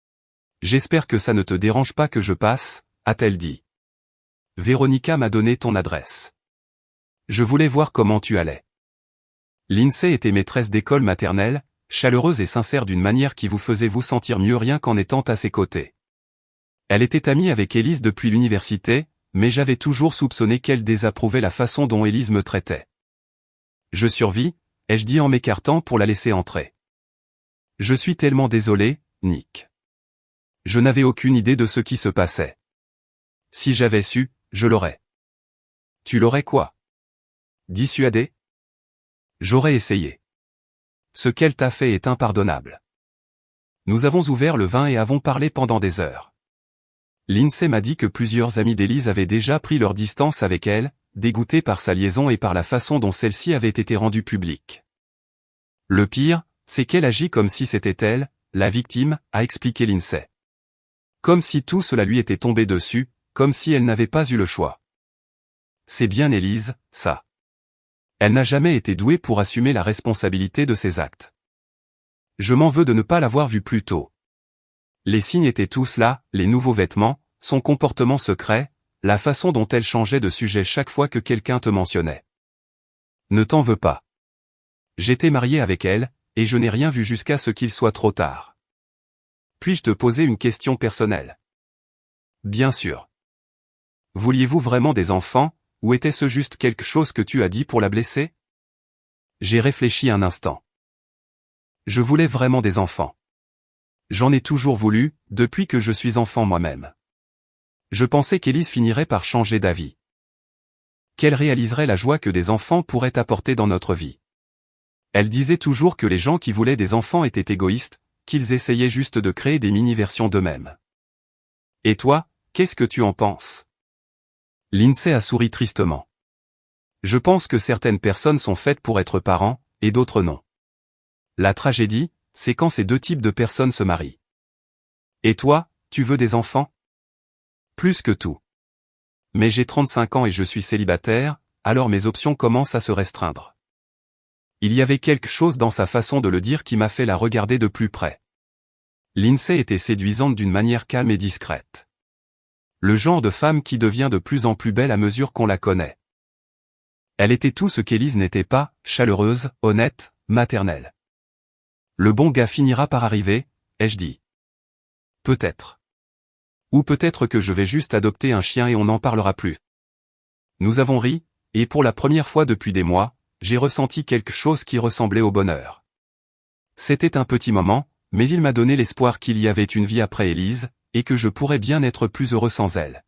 « J'espère que ça ne te dérange pas que je passe », a-t-elle dit. « Véronica m'a donné ton adresse. Je voulais voir comment tu allais. » Lindsay était maîtresse d'école maternelle, chaleureuse et sincère d'une manière qui vous faisait vous sentir mieux rien qu'en étant à ses côtés. Elle était amie avec Élise depuis l'université, mais j'avais toujours soupçonné qu'elle désapprouvait la façon dont Élise me traitait. « Je survis », ai-je dit en m'écartant pour la laisser entrer. « Je suis tellement désolé, Nick. Je n'avais aucune idée de ce qui se passait. Si j'avais su, je l'aurais. » « Tu l'aurais quoi ? Dissuadé ? » ?»« J'aurais essayé. Ce qu'elle t'a fait est impardonnable. » Nous avons ouvert le vin et avons parlé pendant des heures. Lindsay m'a dit que plusieurs amis d'Élise avaient déjà pris leur distance avec elle, dégoûtés par sa liaison et par la façon dont celle-ci avait été rendue publique. Le pire, c'est qu'elle agit comme si c'était elle, la victime, a expliqué Lindsay. Comme si tout cela lui était tombé dessus, comme si elle n'avait pas eu le choix. C'est bien Élise, ça. Elle n'a jamais été douée pour assumer la responsabilité de ses actes. Je m'en veux de ne pas l'avoir vue plus tôt. Les signes étaient tous là, les nouveaux vêtements, son comportement secret, la façon dont elle changeait de sujet chaque fois que quelqu'un te mentionnait. Ne t'en veux pas. J'étais marié avec elle, et je n'ai rien vu jusqu'à ce qu'il soit trop tard. Puis-je te poser une question personnelle ? Bien sûr. Vouliez-vous vraiment des enfants, ou était-ce juste quelque chose que tu as dit pour la blesser ? J'ai réfléchi un instant. Je voulais vraiment des enfants. J'en ai toujours voulu, depuis que je suis enfant moi-même. Je pensais qu'Élise finirait par changer d'avis. Qu'elle réaliserait la joie que des enfants pourraient apporter dans notre vie. Elle disait toujours que les gens qui voulaient des enfants étaient égoïstes, qu'ils essayaient juste de créer des mini-versions d'eux-mêmes. Et toi, qu'est-ce que tu en penses ? Lindsay a souri tristement. Je pense que certaines personnes sont faites pour être parents, et d'autres non. La tragédie, c'est quand ces deux types de personnes se marient. Et toi, tu veux des enfants ? Plus que tout. Mais j'ai 35 ans et je suis célibataire, alors mes options commencent à se restreindre. Il y avait quelque chose dans sa façon de le dire qui m'a fait la regarder de plus près. Lindsay était séduisante d'une manière calme et discrète. Le genre de femme qui devient de plus en plus belle à mesure qu'on la connaît. Elle était tout ce qu'Élise n'était pas, chaleureuse, honnête, maternelle. Le bon gars finira par arriver, ai-je dit. Peut-être. Ou peut-être que je vais juste adopter un chien et on n'en parlera plus. Nous avons ri, et pour la première fois depuis des mois, j'ai ressenti quelque chose qui ressemblait au bonheur. C'était un petit moment, mais il m'a donné l'espoir qu'il y avait une vie après Élise, et que je pourrais bien être plus heureux sans elle.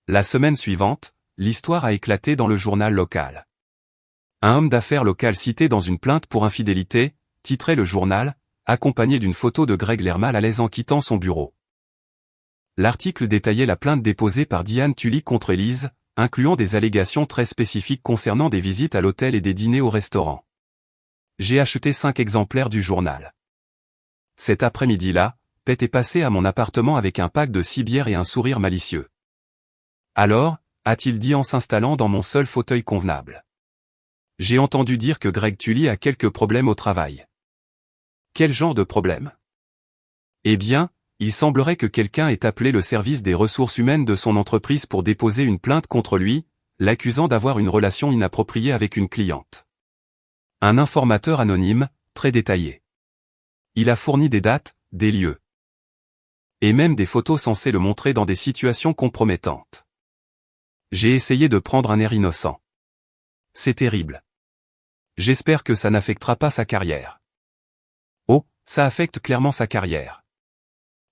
La semaine suivante, l'histoire a éclaté dans le journal local. Un homme d'affaires local cité dans une plainte pour infidélité, titrait le journal, accompagné d'une photo de Greg l'air mal à l'aise en quittant son bureau. L'article détaillait la plainte déposée par Diane Tully contre Élise, incluant des allégations très spécifiques concernant des visites à l'hôtel et des dîners au restaurant. J'ai acheté 5 exemplaires du journal. Cet après-midi-là, Pete est passé à mon appartement avec un pack de 6 bières et un sourire malicieux. « Alors » a-t-il dit en s'installant dans mon seul fauteuil convenable. « J'ai entendu dire que Greg Tully a quelques problèmes au travail. » « Quel genre de problème ? » « Eh bien, il semblerait que quelqu'un ait appelé le service des ressources humaines de son entreprise pour déposer une plainte contre lui, l'accusant d'avoir une relation inappropriée avec une cliente. Un informateur anonyme, très détaillé. Il a fourni des dates, des lieux. Et même des photos censées le montrer dans des situations compromettantes. J'ai essayé de prendre un air innocent. C'est terrible. J'espère que ça n'affectera pas sa carrière. Oh, ça affecte clairement sa carrière.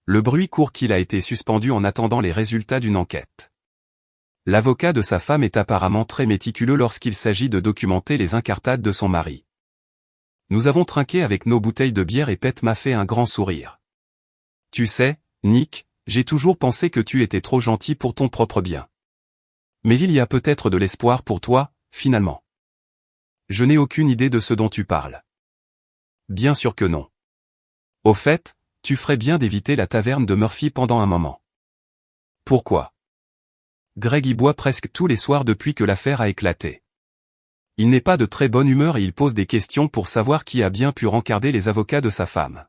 Le bruit court qu'il a été suspendu en attendant les résultats d'une enquête. L'avocat de sa femme est apparemment très méticuleux lorsqu'il s'agit de documenter les incartades de son mari. Nous avons trinqué avec nos bouteilles de bière et Pete m'a fait un grand sourire. Tu sais, Nick, j'ai toujours pensé que tu étais trop gentil pour ton propre bien. Mais il y a peut-être de l'espoir pour toi, finalement. Je n'ai aucune idée de ce dont tu parles. Bien sûr que non. Au fait, tu ferais bien d'éviter la taverne de Murphy pendant un moment. Pourquoi? Greg y boit presque tous les soirs depuis que l'affaire a éclaté. Il n'est pas de très bonne humeur et il pose des questions pour savoir qui a bien pu rencarder les avocats de sa femme.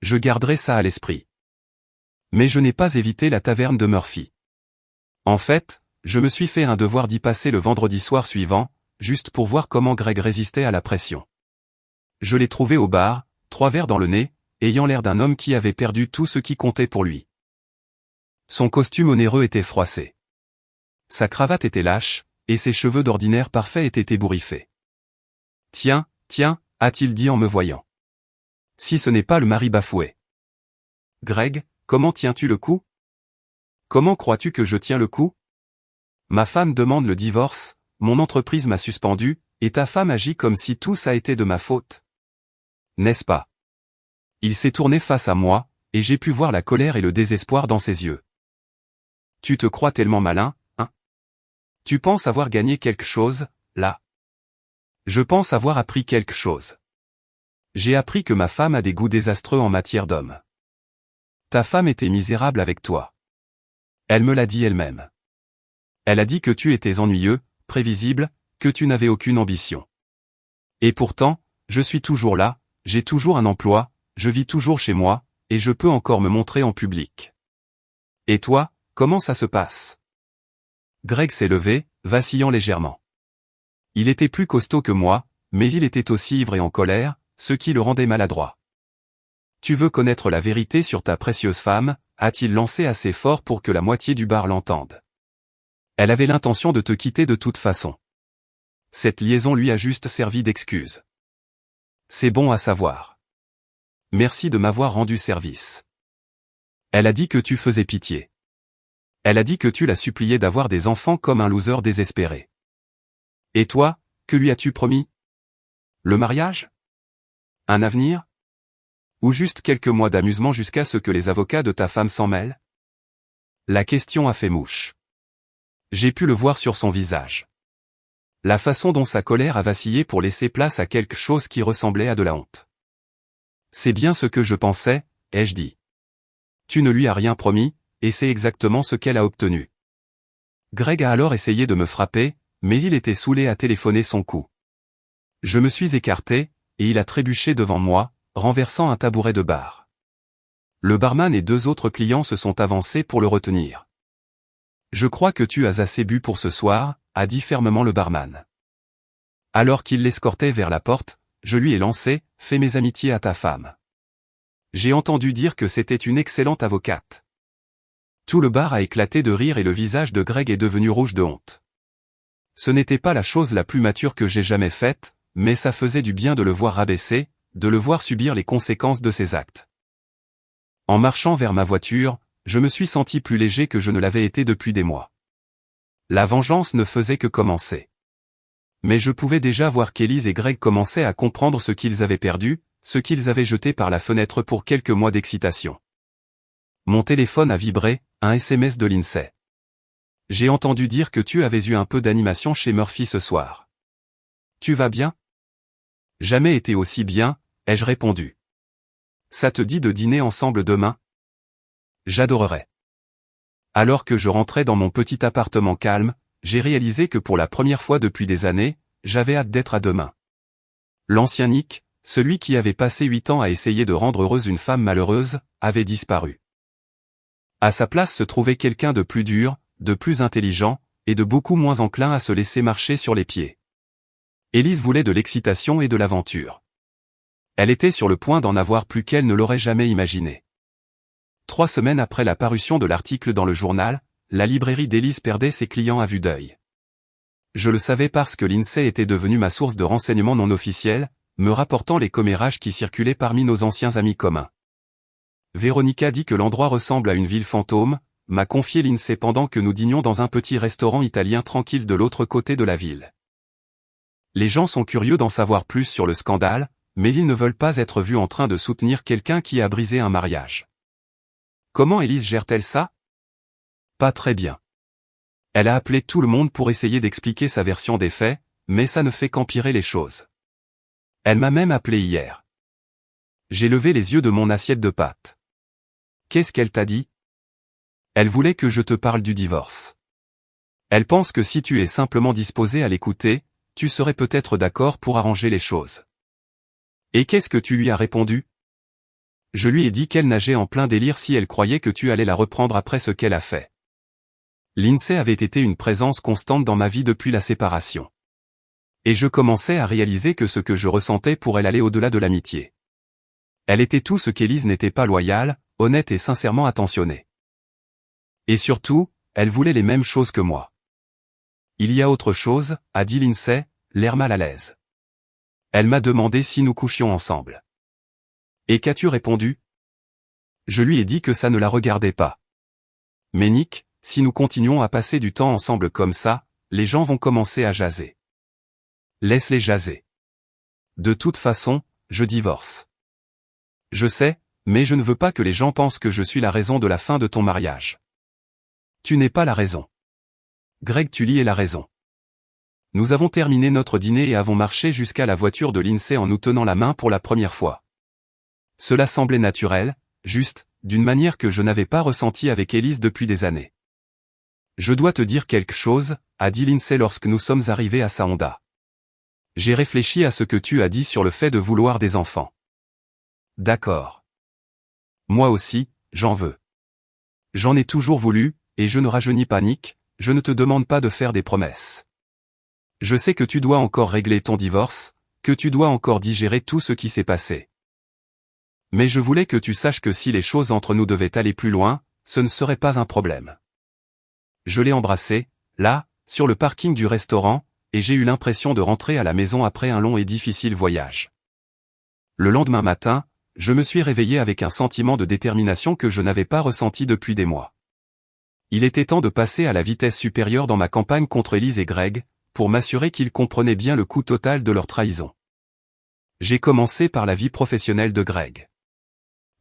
Je garderai ça à l'esprit. Mais je n'ai pas évité la taverne de Murphy. En fait, je me suis fait un devoir d'y passer le vendredi soir suivant, juste pour voir comment Greg résistait à la pression. Je l'ai trouvé au bar, 3 verres dans le nez, ayant l'air d'un homme qui avait perdu tout ce qui comptait pour lui. Son costume onéreux était froissé. Sa cravate était lâche, et ses cheveux d'ordinaire parfaits étaient ébouriffés. « Tiens, a-t-il dit en me voyant. Si ce n'est pas le mari bafoué. Greg, comment tiens-tu le coup? Comment crois-tu que je tiens le coup? Ma femme demande le divorce, mon entreprise m'a suspendu, et ta femme agit comme si tout ça était de ma faute. N'est-ce pas? Il s'est tourné face à moi, et j'ai pu voir la colère et le désespoir dans ses yeux. Tu te crois tellement malin, hein? Tu penses avoir gagné quelque chose, là? Je pense avoir appris quelque chose. J'ai appris que ma femme a des goûts désastreux en matière d'hommes. Ta femme était misérable avec toi. Elle me l'a dit elle-même. Elle a dit que tu étais ennuyeux, prévisible, que tu n'avais aucune ambition. Et pourtant, je suis toujours là, j'ai toujours un emploi, je vis toujours chez moi, et je peux encore me montrer en public. Et toi, comment ça se passe? Greg s'est levé, vacillant légèrement. Il était plus costaud que moi, mais il était aussi ivre et en colère, ce qui le rendait maladroit. Tu veux connaître la vérité sur ta précieuse femme, a-t-il lancé assez fort pour que la moitié du bar l'entende. Elle avait l'intention de te quitter de toute façon. Cette liaison lui a juste servi d'excuse. C'est bon à savoir. Merci de m'avoir rendu service. Elle a dit que tu faisais pitié. Elle a dit que tu la suppliais d'avoir des enfants comme un loser désespéré. Et toi, que lui as-tu promis? Le mariage? Un avenir? Ou juste quelques mois d'amusement jusqu'à ce que les avocats de ta femme s'en mêlent? La question a fait mouche. J'ai pu le voir sur son visage. La façon dont sa colère a vacillé pour laisser place à quelque chose qui ressemblait à de la honte. C'est bien ce que je pensais, ai-je dit. Tu ne lui as rien promis, et c'est exactement ce qu'elle a obtenu. Greg a alors essayé de me frapper, mais il était saoulé à téléphoner son coup. Je me suis écarté, et il a trébuché devant moi, renversant un tabouret de bar. Le barman et 2 autres clients se sont avancés pour le retenir. Je crois que tu as assez bu pour ce soir, a dit fermement le barman. Alors qu'il l'escortait vers la porte, je lui ai lancé « Fais mes amitiés à ta femme ». J'ai entendu dire que c'était une excellente avocate. Tout le bar a éclaté de rire et le visage de Greg est devenu rouge de honte. Ce n'était pas la chose la plus mature que j'ai jamais faite, mais ça faisait du bien de le voir rabaisser, de le voir subir les conséquences de ses actes. En marchant vers ma voiture, je me suis senti plus léger que je ne l'avais été depuis des mois. La vengeance ne faisait que commencer. Mais je pouvais déjà voir qu'Élise et Greg commençaient à comprendre ce qu'ils avaient perdu, ce qu'ils avaient jeté par la fenêtre pour quelques mois d'excitation. Mon téléphone a vibré, un SMS de Lindsay. J'ai entendu dire que tu avais eu un peu d'animation chez Murphy ce soir. Tu vas bien? Jamais été aussi bien, ai-je répondu. Ça te dit de dîner ensemble demain? J'adorerais. Alors que je rentrais dans mon petit appartement calme, j'ai réalisé que pour la première fois depuis des années, j'avais hâte d'être à demain. L'ancien Nick, celui qui avait passé 8 ans à essayer de rendre heureuse une femme malheureuse, avait disparu. À sa place se trouvait quelqu'un de plus dur, de plus intelligent, et de beaucoup moins enclin à se laisser marcher sur les pieds. Élise voulait de l'excitation et de l'aventure. Elle était sur le point d'en avoir plus qu'elle ne l'aurait jamais imaginé. 3 semaines après la parution de l'article dans le journal, la librairie d'Élise perdait ses clients à vue d'œil. Je le savais parce que Lindsay était devenue ma source de renseignements non officiels, me rapportant les commérages qui circulaient parmi nos anciens amis communs. Véronica dit que l'endroit ressemble à une ville fantôme, m'a confié Lindsay pendant que nous dînions dans un petit restaurant italien tranquille de l'autre côté de la ville. Les gens sont curieux d'en savoir plus sur le scandale, mais ils ne veulent pas être vus en train de soutenir quelqu'un qui a brisé un mariage. Comment Élise gère-t-elle ça? Pas très bien. Elle a appelé tout le monde pour essayer d'expliquer sa version des faits, mais ça ne fait qu'empirer les choses. Elle m'a même appelé hier. J'ai levé les yeux de mon assiette de pâtes. Qu'est-ce qu'elle t'a dit? Elle voulait que je te parle du divorce. Elle pense que si tu es simplement disposé à l'écouter, tu serais peut-être d'accord pour arranger les choses. Et qu'est-ce que tu lui as répondu? Je lui ai dit qu'elle nageait en plein délire si elle croyait que tu allais la reprendre après ce qu'elle a fait. Lindsay avait été une présence constante dans ma vie depuis la séparation. Et je commençais à réaliser que ce que je ressentais pour elle allait au-delà de l'amitié. Elle était tout ce qu'Élise n'était pas loyale, honnête et sincèrement attentionnée. Et surtout, elle voulait les mêmes choses que moi. Il y a autre chose, a dit Lindsay, l'air mal à l'aise. Elle m'a demandé si nous couchions ensemble. Et qu'as-tu répondu? Je lui ai dit que ça ne la regardait pas. Mais Nick, si nous continuons à passer du temps ensemble comme ça, les gens vont commencer à jaser. Laisse-les jaser. De toute façon, je divorce. Je sais, mais je ne veux pas que les gens pensent que je suis la raison de la fin de ton mariage. Tu n'es pas la raison. Greg Tully est la raison. Nous avons terminé notre dîner et avons marché jusqu'à la voiture de Lindsay en nous tenant la main pour la première fois. Cela semblait naturel, juste, d'une manière que je n'avais pas ressentie avec Élise depuis des années. Je dois te dire quelque chose, a dit Lindsay lorsque nous sommes arrivés à sa Honda. J'ai réfléchi à ce que tu as dit sur le fait de vouloir des enfants. D'accord. Moi aussi, j'en veux. J'en ai toujours voulu, et je ne rajeunis pas Nick, je ne te demande pas de faire des promesses. Je sais que tu dois encore régler ton divorce, que tu dois encore digérer tout ce qui s'est passé. Mais je voulais que tu saches que si les choses entre nous devaient aller plus loin, ce ne serait pas un problème. Je l'ai embrassé, là, sur le parking du restaurant, et j'ai eu l'impression de rentrer à la maison après un long et difficile voyage. Le lendemain matin, je me suis réveillé avec un sentiment de détermination que je n'avais pas ressenti depuis des mois. Il était temps de passer à la vitesse supérieure dans ma campagne contre Élise et Greg, pour m'assurer qu'ils comprenaient bien le coût total de leur trahison. J'ai commencé par la vie professionnelle de Greg.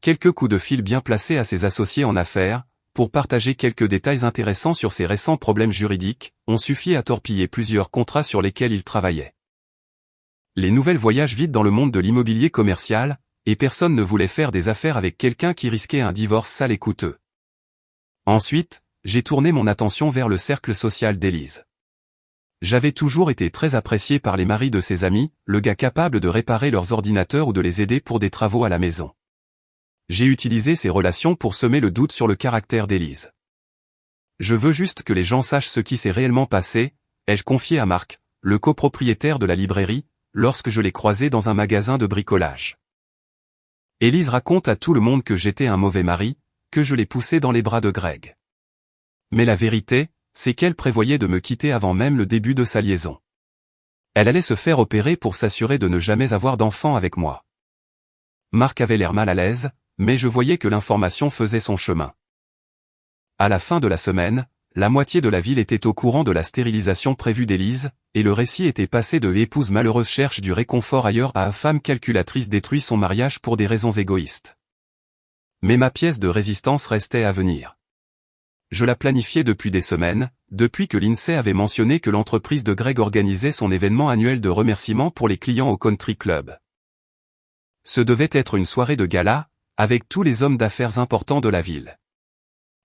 Quelques coups de fil bien placés à ses associés en affaires, pour partager quelques détails intéressants sur ses récents problèmes juridiques, ont suffi à torpiller plusieurs contrats sur lesquels il travaillait. Les nouvelles voyagent vite dans le monde de l'immobilier commercial, et personne ne voulait faire des affaires avec quelqu'un qui risquait un divorce sale et coûteux. Ensuite, j'ai tourné mon attention vers le cercle social d'Élise. J'avais toujours été très apprécié par les maris de ses amis, le gars capable de réparer leurs ordinateurs ou de les aider pour des travaux à la maison. J'ai utilisé ces relations pour semer le doute sur le caractère d'Élise. Je veux juste que les gens sachent ce qui s'est réellement passé, ai-je confié à Marc, le copropriétaire de la librairie, lorsque je l'ai croisé dans un magasin de bricolage. Élise raconte à tout le monde que j'étais un mauvais mari, que je l'ai poussé dans les bras de Greg. Mais la vérité, c'est qu'elle prévoyait de me quitter avant même le début de sa liaison. Elle allait se faire opérer pour s'assurer de ne jamais avoir d'enfant avec moi. Marc avait l'air mal à l'aise, mais je voyais que l'information faisait son chemin. À la fin de la semaine, la moitié de la ville était au courant de la stérilisation prévue d'Élise, et le récit était passé de épouse malheureuse cherche du réconfort ailleurs à femme calculatrice détruit son mariage pour des raisons égoïstes. Mais ma pièce de résistance restait à venir. Je la planifiais depuis des semaines, depuis que Lindsay avait mentionné que l'entreprise de Greg organisait son événement annuel de remerciement pour les clients au Country Club. Ce devait être une soirée de gala, avec tous les hommes d'affaires importants de la ville.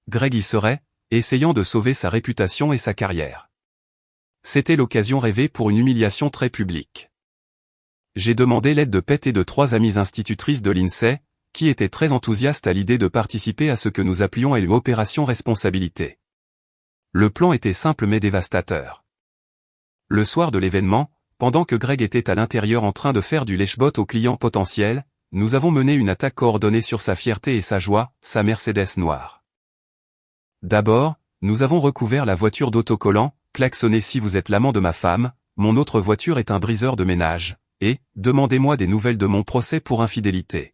Greg y serait, essayant de sauver sa réputation et sa carrière. C'était l'occasion rêvée pour une humiliation très publique. J'ai demandé l'aide de Pete et de 3 amies institutrices de Lindsay, qui étaient très enthousiastes à l'idée de participer à ce que nous appelions une opération responsabilité. Le plan était simple mais dévastateur. Le soir de l'événement, pendant que Greg était à l'intérieur en train de faire du lèche-botte aux clients potentiels, nous avons mené une attaque coordonnée sur sa fierté et sa joie, sa Mercedes noire. D'abord, nous avons recouvert la voiture d'autocollant, klaxonné si vous êtes l'amant de ma femme, mon autre voiture est un briseur de ménage, et, demandez-moi des nouvelles de mon procès pour infidélité.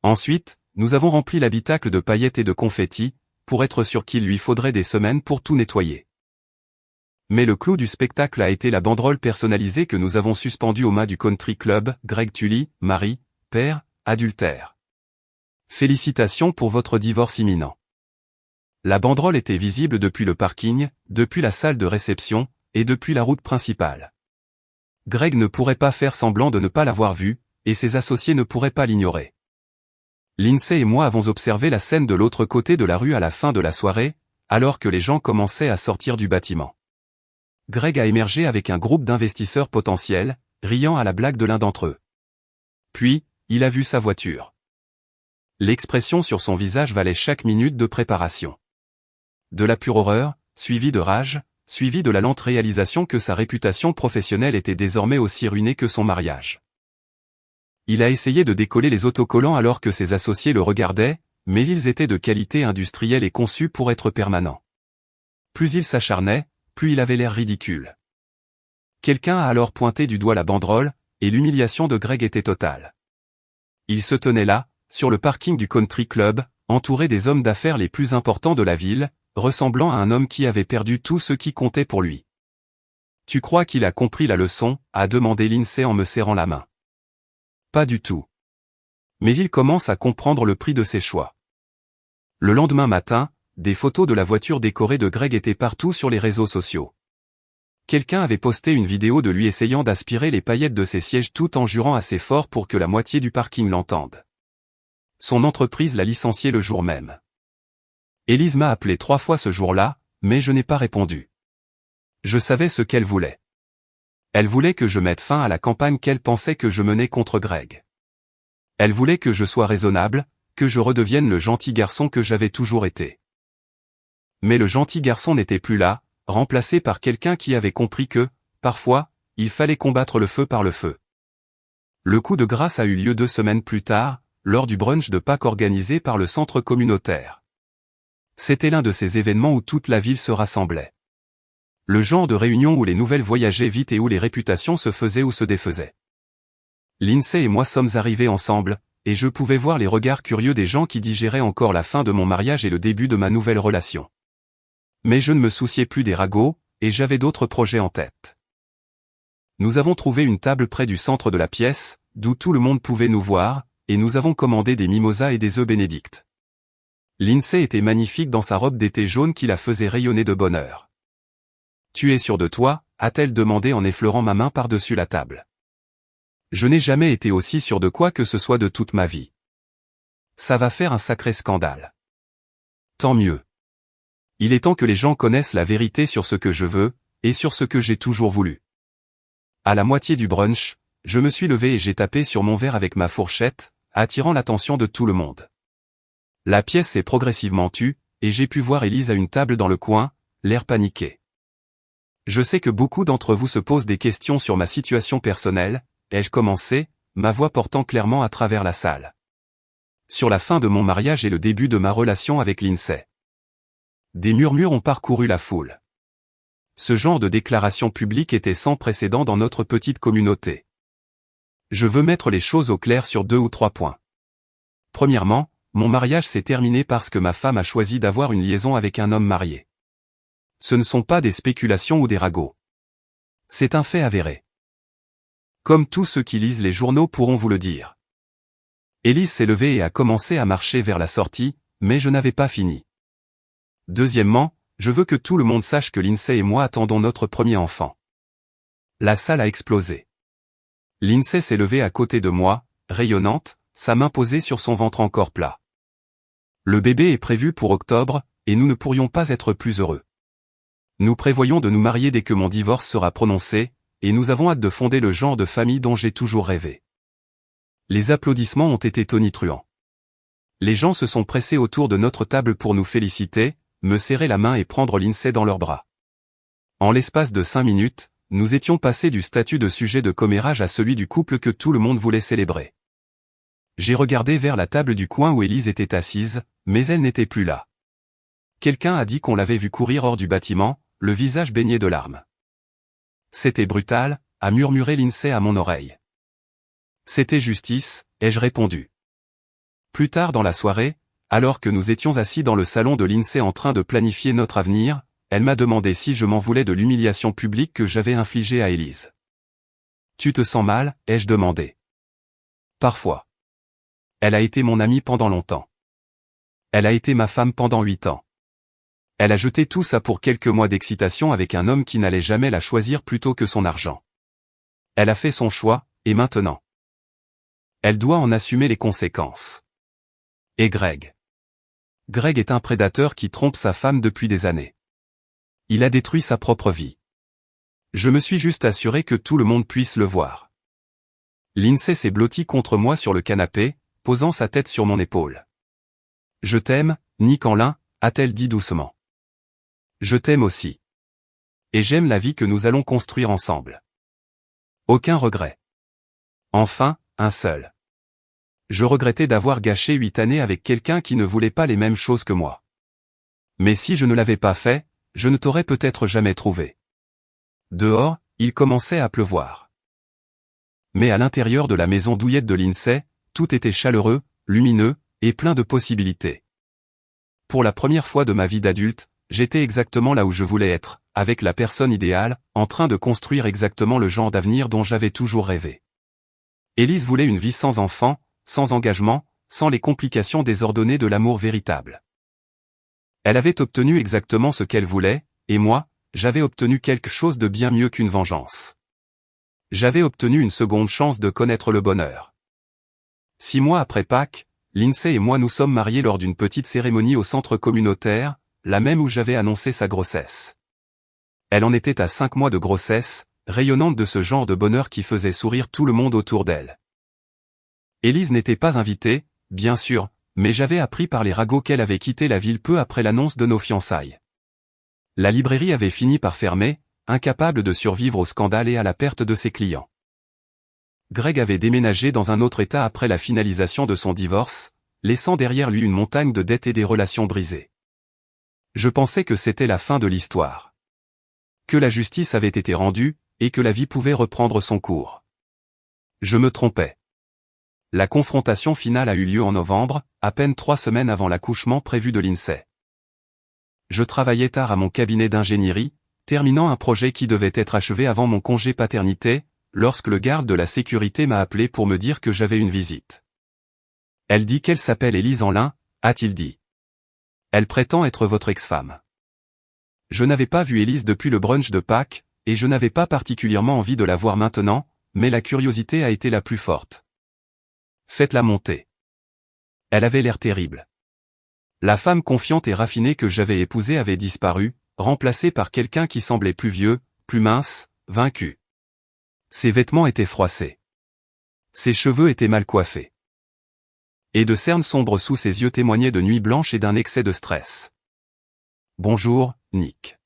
Ensuite, nous avons rempli l'habitacle de paillettes et de confettis, pour être sûr qu'il lui faudrait des semaines pour tout nettoyer. Mais le clou du spectacle a été la banderole personnalisée que nous avons suspendue au mât du country club, Greg Tully, mari, père, adultère. Félicitations pour votre divorce imminent. La banderole était visible depuis le parking, depuis la salle de réception, et depuis la route principale. Greg ne pourrait pas faire semblant de ne pas l'avoir vue, et ses associés ne pourraient pas l'ignorer. Lindsay et moi avons observé la scène de l'autre côté de la rue à la fin de la soirée, alors que les gens commençaient à sortir du bâtiment. Greg a émergé avec un groupe d'investisseurs potentiels, riant à la blague de l'un d'entre eux. Puis, il a vu sa voiture. L'expression sur son visage valait chaque minute de préparation. De la pure horreur, suivie de rage, suivie de la lente réalisation que sa réputation professionnelle était désormais aussi ruinée que son mariage. Il a essayé de décoller les autocollants alors que ses associés le regardaient, mais ils étaient de qualité industrielle et conçus pour être permanents. Plus il s'acharnait, plus il avait l'air ridicule. Quelqu'un a alors pointé du doigt la banderole, et l'humiliation de Greg était totale. Il se tenait là, sur le parking du country club, entouré des hommes d'affaires les plus importants de la ville, ressemblant à un homme qui avait perdu tout ce qui comptait pour lui. « Tu crois qu'il a compris la leçon ?» a demandé Lindsay en me serrant la main. Pas du tout. Mais il commence à comprendre le prix de ses choix. Le lendemain matin, des photos de la voiture décorée de Greg étaient partout sur les réseaux sociaux. Quelqu'un avait posté une vidéo de lui essayant d'aspirer les paillettes de ses sièges tout en jurant assez fort pour que la moitié du parking l'entende. Son entreprise l'a licencié le jour même. Élise m'a appelé 3 fois ce jour-là, mais je n'ai pas répondu. Je savais ce qu'elle voulait. Elle voulait que je mette fin à la campagne qu'elle pensait que je menais contre Greg. Elle voulait que je sois raisonnable, que je redevienne le gentil garçon que j'avais toujours été. Mais le gentil garçon n'était plus là, remplacé par quelqu'un qui avait compris que, parfois, il fallait combattre le feu par le feu. Le coup de grâce a eu lieu 2 semaines plus tard, lors du brunch de Pâques organisé par le centre communautaire. C'était l'un de ces événements où toute la ville se rassemblait. Le genre de réunion où les nouvelles voyageaient vite et où les réputations se faisaient ou se défaisaient. Lindsay et moi sommes arrivés ensemble, et je pouvais voir les regards curieux des gens qui digéraient encore la fin de mon mariage et le début de ma nouvelle relation. Mais je ne me souciais plus des ragots, et j'avais d'autres projets en tête. Nous avons trouvé une table près du centre de la pièce, d'où tout le monde pouvait nous voir, et nous avons commandé des mimosas et des œufs bénédicts. Lindsay était magnifique dans sa robe d'été jaune qui la faisait rayonner de bonheur. « Tu es sûr de toi ?» a-t-elle demandé en effleurant ma main par-dessus la table. Je n'ai jamais été aussi sûr de quoi que ce soit de toute ma vie. Ça va faire un sacré scandale. Tant mieux. Il est temps que les gens connaissent la vérité sur ce que je veux, et sur ce que j'ai toujours voulu. À la moitié du brunch, je me suis levé et j'ai tapé sur mon verre avec ma fourchette, attirant l'attention de tout le monde. La pièce s'est progressivement tue, et j'ai pu voir Élise à une table dans le coin, l'air paniqué. Je sais que beaucoup d'entre vous se posent des questions sur ma situation personnelle, ai-je commencé, ma voix portant clairement à travers la salle. Sur la fin de mon mariage et le début de ma relation avec Lindsay. Des murmures ont parcouru la foule. Ce genre de déclaration publique était sans précédent dans notre petite communauté. Je veux mettre les choses au clair sur 2 ou 3 points. Premièrement, mon mariage s'est terminé parce que ma femme a choisi d'avoir une liaison avec un homme marié. Ce ne sont pas des spéculations ou des ragots. C'est un fait avéré. Comme tous ceux qui lisent les journaux pourront vous le dire. Élise s'est levée et a commencé à marcher vers la sortie, mais je n'avais pas fini. Deuxièmement, je veux que tout le monde sache que Lindsay et moi attendons notre premier enfant. La salle a explosé. Lindsay s'est levée à côté de moi, rayonnante, sa main posée sur son ventre encore plat. Le bébé est prévu pour octobre, et nous ne pourrions pas être plus heureux. Nous prévoyons de nous marier dès que mon divorce sera prononcé, et nous avons hâte de fonder le genre de famille dont j'ai toujours rêvé. Les applaudissements ont été tonitruants. Les gens se sont pressés autour de notre table pour nous féliciter, me serrer la main et prendre Lindsay dans leurs bras. En l'espace de 5 minutes, nous étions passés du statut de sujet de commérage à celui du couple que tout le monde voulait célébrer. J'ai regardé vers la table du coin où Élise était assise, mais elle n'était plus là. Quelqu'un a dit qu'on l'avait vue courir hors du bâtiment, le visage baigné de larmes. C'était brutal, a murmuré Lindsay à mon oreille. C'était justice, ai-je répondu. Plus tard dans la soirée, alors que nous étions assis dans le salon de l'INSEE en train de planifier notre avenir, elle m'a demandé si je m'en voulais de l'humiliation publique que j'avais infligée à Élise. « Tu te sens mal ?» ai-je demandé. « Parfois. Elle a été mon amie pendant longtemps. Elle a été ma femme pendant 8 ans. Elle a jeté tout ça pour quelques mois d'excitation avec un homme qui n'allait jamais la choisir plutôt que son argent. Elle a fait son choix, et maintenant, elle doit en assumer les conséquences. Et Greg. Greg est un prédateur qui trompe sa femme depuis des années. Il a détruit sa propre vie. Je me suis juste assuré que tout le monde puisse le voir. Lindsay s'est blottie contre moi sur le canapé, posant sa tête sur mon épaule. « Je t'aime, Nick Enlin », a-t-elle dit doucement. « Je t'aime aussi. Et j'aime la vie que nous allons construire ensemble. Aucun regret. Enfin, un seul. Je regrettais d'avoir gâché 8 années avec quelqu'un qui ne voulait pas les mêmes choses que moi. Mais si je ne l'avais pas fait, je ne t'aurais peut-être jamais trouvé. » Dehors, il commençait à pleuvoir. Mais à l'intérieur de la maison douillette de Lindsay, tout était chaleureux, lumineux, et plein de possibilités. Pour la première fois de ma vie d'adulte, j'étais exactement là où je voulais être, avec la personne idéale, en train de construire exactement le genre d'avenir dont j'avais toujours rêvé. Élise voulait une vie sans enfant, sans engagement, sans les complications désordonnées de l'amour véritable. Elle avait obtenu exactement ce qu'elle voulait, et moi, j'avais obtenu quelque chose de bien mieux qu'une vengeance. J'avais obtenu une seconde chance de connaître le bonheur. 6 mois après Pâques, Lindsay et moi nous sommes mariés lors d'une petite cérémonie au centre communautaire, la même où j'avais annoncé sa grossesse. Elle en était à 5 mois de grossesse, rayonnante de ce genre de bonheur qui faisait sourire tout le monde autour d'elle. Élise n'était pas invitée, bien sûr, mais j'avais appris par les ragots qu'elle avait quitté la ville peu après l'annonce de nos fiançailles. La librairie avait fini par fermer, incapable de survivre au scandale et à la perte de ses clients. Greg avait déménagé dans un autre état après la finalisation de son divorce, laissant derrière lui une montagne de dettes et des relations brisées. Je pensais que c'était la fin de l'histoire. Que la justice avait été rendue, et que la vie pouvait reprendre son cours. Je me trompais. La confrontation finale a eu lieu en novembre, à peine 3 semaines avant l'accouchement prévu de Lindsay. Je travaillais tard à mon cabinet d'ingénierie, terminant un projet qui devait être achevé avant mon congé paternité, lorsque le garde de la sécurité m'a appelé pour me dire que j'avais une visite. Elle dit qu'elle s'appelle Élise Enlin, a-t-il dit. Elle prétend être votre ex-femme. Je n'avais pas vu Élise depuis le brunch de Pâques, et je n'avais pas particulièrement envie de la voir maintenant, mais la curiosité a été la plus forte. Faites-la monter. Elle avait l'air terrible. La femme confiante et raffinée que j'avais épousée avait disparu, remplacée par quelqu'un qui semblait plus vieux, plus mince, vaincu. Ses vêtements étaient froissés. Ses cheveux étaient mal coiffés. Et de cernes sombres sous ses yeux témoignaient de nuits blanches et d'un excès de stress. Bonjour, Nick.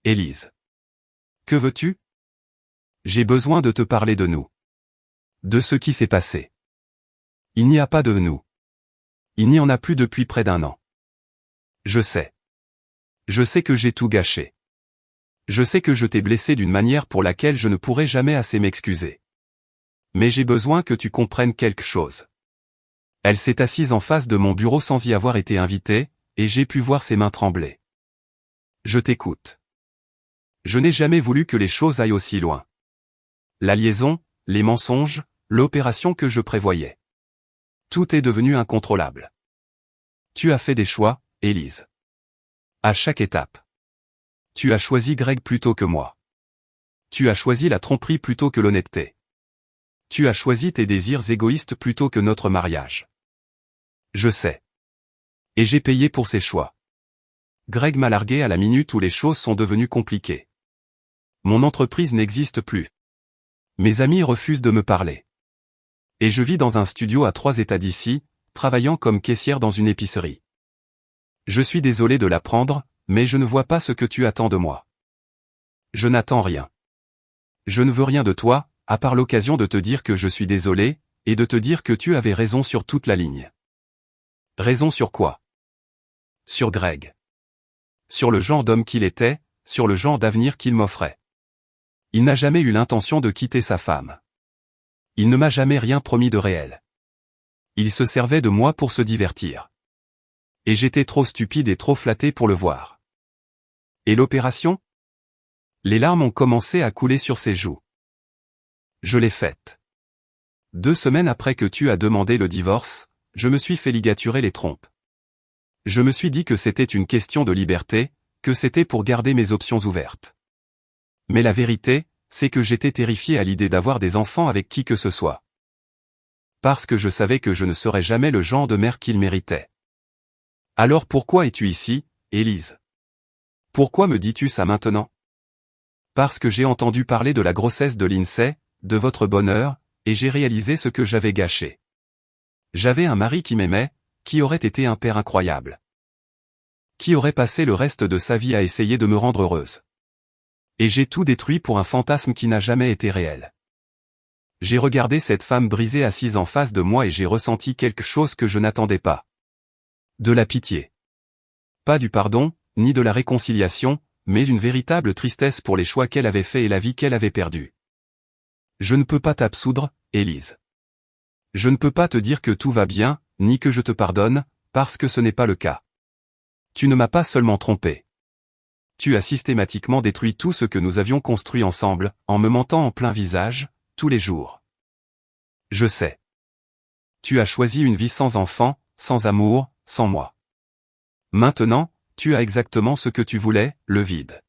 Élise. Que veux-tu? J'ai besoin de te parler de nous. De ce qui s'est passé. Il n'y a pas de nous. Il n'y en a plus depuis près d'1 an. Je sais. Je sais que j'ai tout gâché. Je sais que je t'ai blessé d'une manière pour laquelle je ne pourrai jamais assez m'excuser. Mais j'ai besoin que tu comprennes quelque chose. Elle s'est assise en face de mon bureau sans y avoir été invitée, et j'ai pu voir ses mains trembler. Je t'écoute. Je n'ai jamais voulu que les choses aillent aussi loin. La liaison, les mensonges, l'opération que je prévoyais. Tout est devenu incontrôlable. Tu as fait des choix, Élise. À chaque étape. Tu as choisi Greg plutôt que moi. Tu as choisi la tromperie plutôt que l'honnêteté. Tu as choisi tes désirs égoïstes plutôt que notre mariage. Je sais. Et j'ai payé pour ces choix. Greg m'a largué à la minute où les choses sont devenues compliquées. Mon entreprise n'existe plus. Mes amis refusent de me parler. Et je vis dans un studio à 3 états d'ici, travaillant comme caissière dans une épicerie. Je suis désolé de l'apprendre, mais je ne vois pas ce que tu attends de moi. Je n'attends rien. Je ne veux rien de toi, à part l'occasion de te dire que je suis désolé, et de te dire que tu avais raison sur toute la ligne. Raison sur quoi? Sur Greg. Sur le genre d'homme qu'il était, sur le genre d'avenir qu'il m'offrait. Il n'a jamais eu l'intention de quitter sa femme. Il ne m'a jamais rien promis de réel. Il se servait de moi pour se divertir. Et j'étais trop stupide et trop flatté pour le voir. Et l'opération? Les larmes ont commencé à couler sur ses joues. Je l'ai faite. 2 semaines après que tu as demandé le divorce, je me suis fait ligaturer les trompes. Je me suis dit que c'était une question de liberté, que c'était pour garder mes options ouvertes. Mais la vérité, c'est que j'étais terrifié à l'idée d'avoir des enfants avec qui que ce soit. Parce que je savais que je ne serais jamais le genre de mère qu'il méritait. Alors pourquoi es-tu ici, Élise? Pourquoi me dis-tu ça maintenant? Parce que j'ai entendu parler de la grossesse de Lindsay, de votre bonheur, et j'ai réalisé ce que j'avais gâché. J'avais un mari qui m'aimait, qui aurait été un père incroyable. Qui aurait passé le reste de sa vie à essayer de me rendre heureuse. Et j'ai tout détruit pour un fantasme qui n'a jamais été réel. J'ai regardé cette femme brisée assise en face de moi et j'ai ressenti quelque chose que je n'attendais pas. De la pitié. Pas du pardon, ni de la réconciliation, mais une véritable tristesse pour les choix qu'elle avait faits et la vie qu'elle avait perdue. Je ne peux pas t'absoudre, Élise. Je ne peux pas te dire que tout va bien, ni que je te pardonne, parce que ce n'est pas le cas. Tu ne m'as pas seulement trompé. Tu as systématiquement détruit tout ce que nous avions construit ensemble, en me mentant en plein visage, tous les jours. Je sais. Tu as choisi une vie sans enfant, sans amour, sans moi. Maintenant, tu as exactement ce que tu voulais, le vide.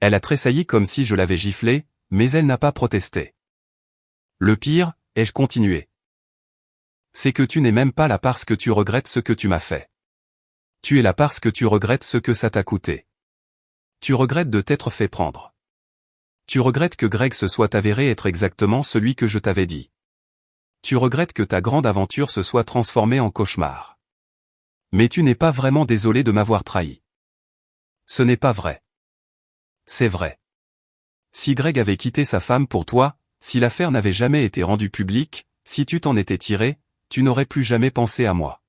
Elle a tressailli comme si je l'avais giflée, mais elle n'a pas protesté. Le pire, ai-je continué. C'est que tu n'es même pas là parce que tu regrettes ce que tu m'as fait. Tu es là parce que tu regrettes ce que ça t'a coûté. Tu regrettes de t'être fait prendre. Tu regrettes que Greg se soit avéré être exactement celui que je t'avais dit. Tu regrettes que ta grande aventure se soit transformée en cauchemar. Mais tu n'es pas vraiment désolé de m'avoir trahi. Ce n'est pas vrai. C'est vrai. Si Greg avait quitté sa femme pour toi, si l'affaire n'avait jamais été rendue publique, si tu t'en étais tiré, tu n'aurais plus jamais pensé à moi.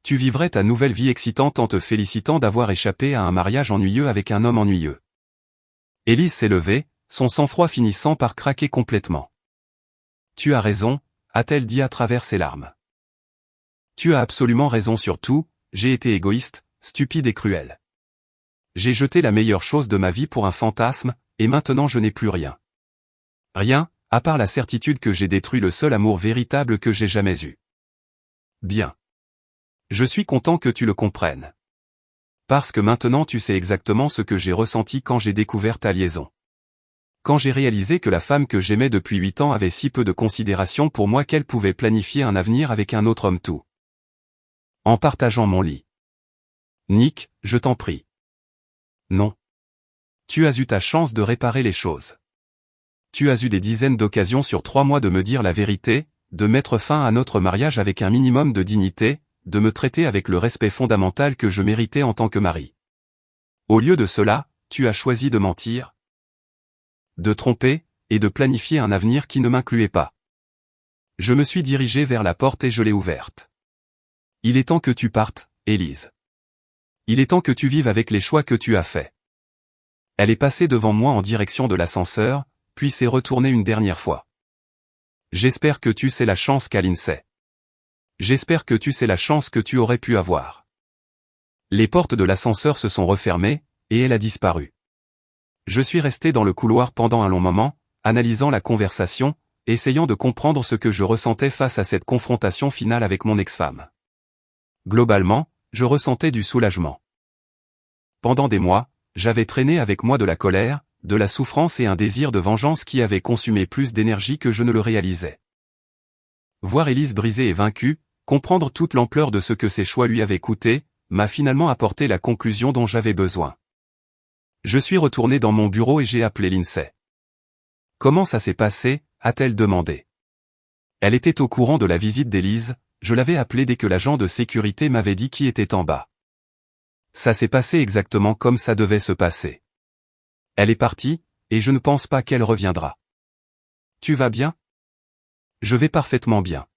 Tu vivrais ta nouvelle vie excitante en te félicitant d'avoir échappé à un mariage ennuyeux avec un homme ennuyeux. Élise s'est levée, son sang-froid finissant par craquer complètement. Tu as raison, a-t-elle dit à travers ses larmes. Tu as absolument raison sur tout, j'ai été égoïste, stupide et cruel. J'ai jeté la meilleure chose de ma vie pour un fantasme, et maintenant je n'ai plus rien. Rien, à part la certitude que j'ai détruit le seul amour véritable que j'ai jamais eu. Bien. Je suis content que tu le comprennes. Parce que maintenant tu sais exactement ce que j'ai ressenti quand j'ai découvert ta liaison. Quand j'ai réalisé que la femme que j'aimais depuis 8 ans avait si peu de considération pour moi qu'elle pouvait planifier un avenir avec un autre homme tout. En partageant mon lit. Nick, je t'en prie. Non. Tu as eu ta chance de réparer les choses. Tu as eu des dizaines d'occasions sur 3 mois de me dire la vérité, de mettre fin à notre mariage avec un minimum de dignité, de me traiter avec le respect fondamental que je méritais en tant que mari. Au lieu de cela, tu as choisi de mentir, de tromper, et de planifier un avenir qui ne m'incluait pas. Je me suis dirigé vers la porte et je l'ai ouverte. Il est temps que tu partes, Élise. Il est temps que tu vives avec les choix que tu as faits. Elle est passée devant moi en direction de l'ascenseur, puis s'est retournée une dernière fois. J'espère que tu sais la chance qu'Aline sait. J'espère que tu sais la chance que tu aurais pu avoir. Les portes de l'ascenseur se sont refermées, et elle a disparu. Je suis resté dans le couloir pendant un long moment, analysant la conversation, essayant de comprendre ce que je ressentais face à cette confrontation finale avec mon ex-femme. Globalement, je ressentais du soulagement. Pendant des mois, j'avais traîné avec moi de la colère, de la souffrance et un désir de vengeance qui avait consumé plus d'énergie que je ne le réalisais. Voir Élise brisée et vaincue, comprendre toute l'ampleur de ce que ses choix lui avaient coûté, m'a finalement apporté la conclusion dont j'avais besoin. Je suis retourné dans mon bureau et j'ai appelé Lindsay. Comment ça s'est passé, a-t-elle demandé. Elle était au courant de la visite d'Élise, je l'avais appelée dès que l'agent de sécurité m'avait dit qui était en bas. Ça s'est passé exactement comme ça devait se passer. Elle est partie, et je ne pense pas qu'elle reviendra. Tu vas bien? Je vais parfaitement bien.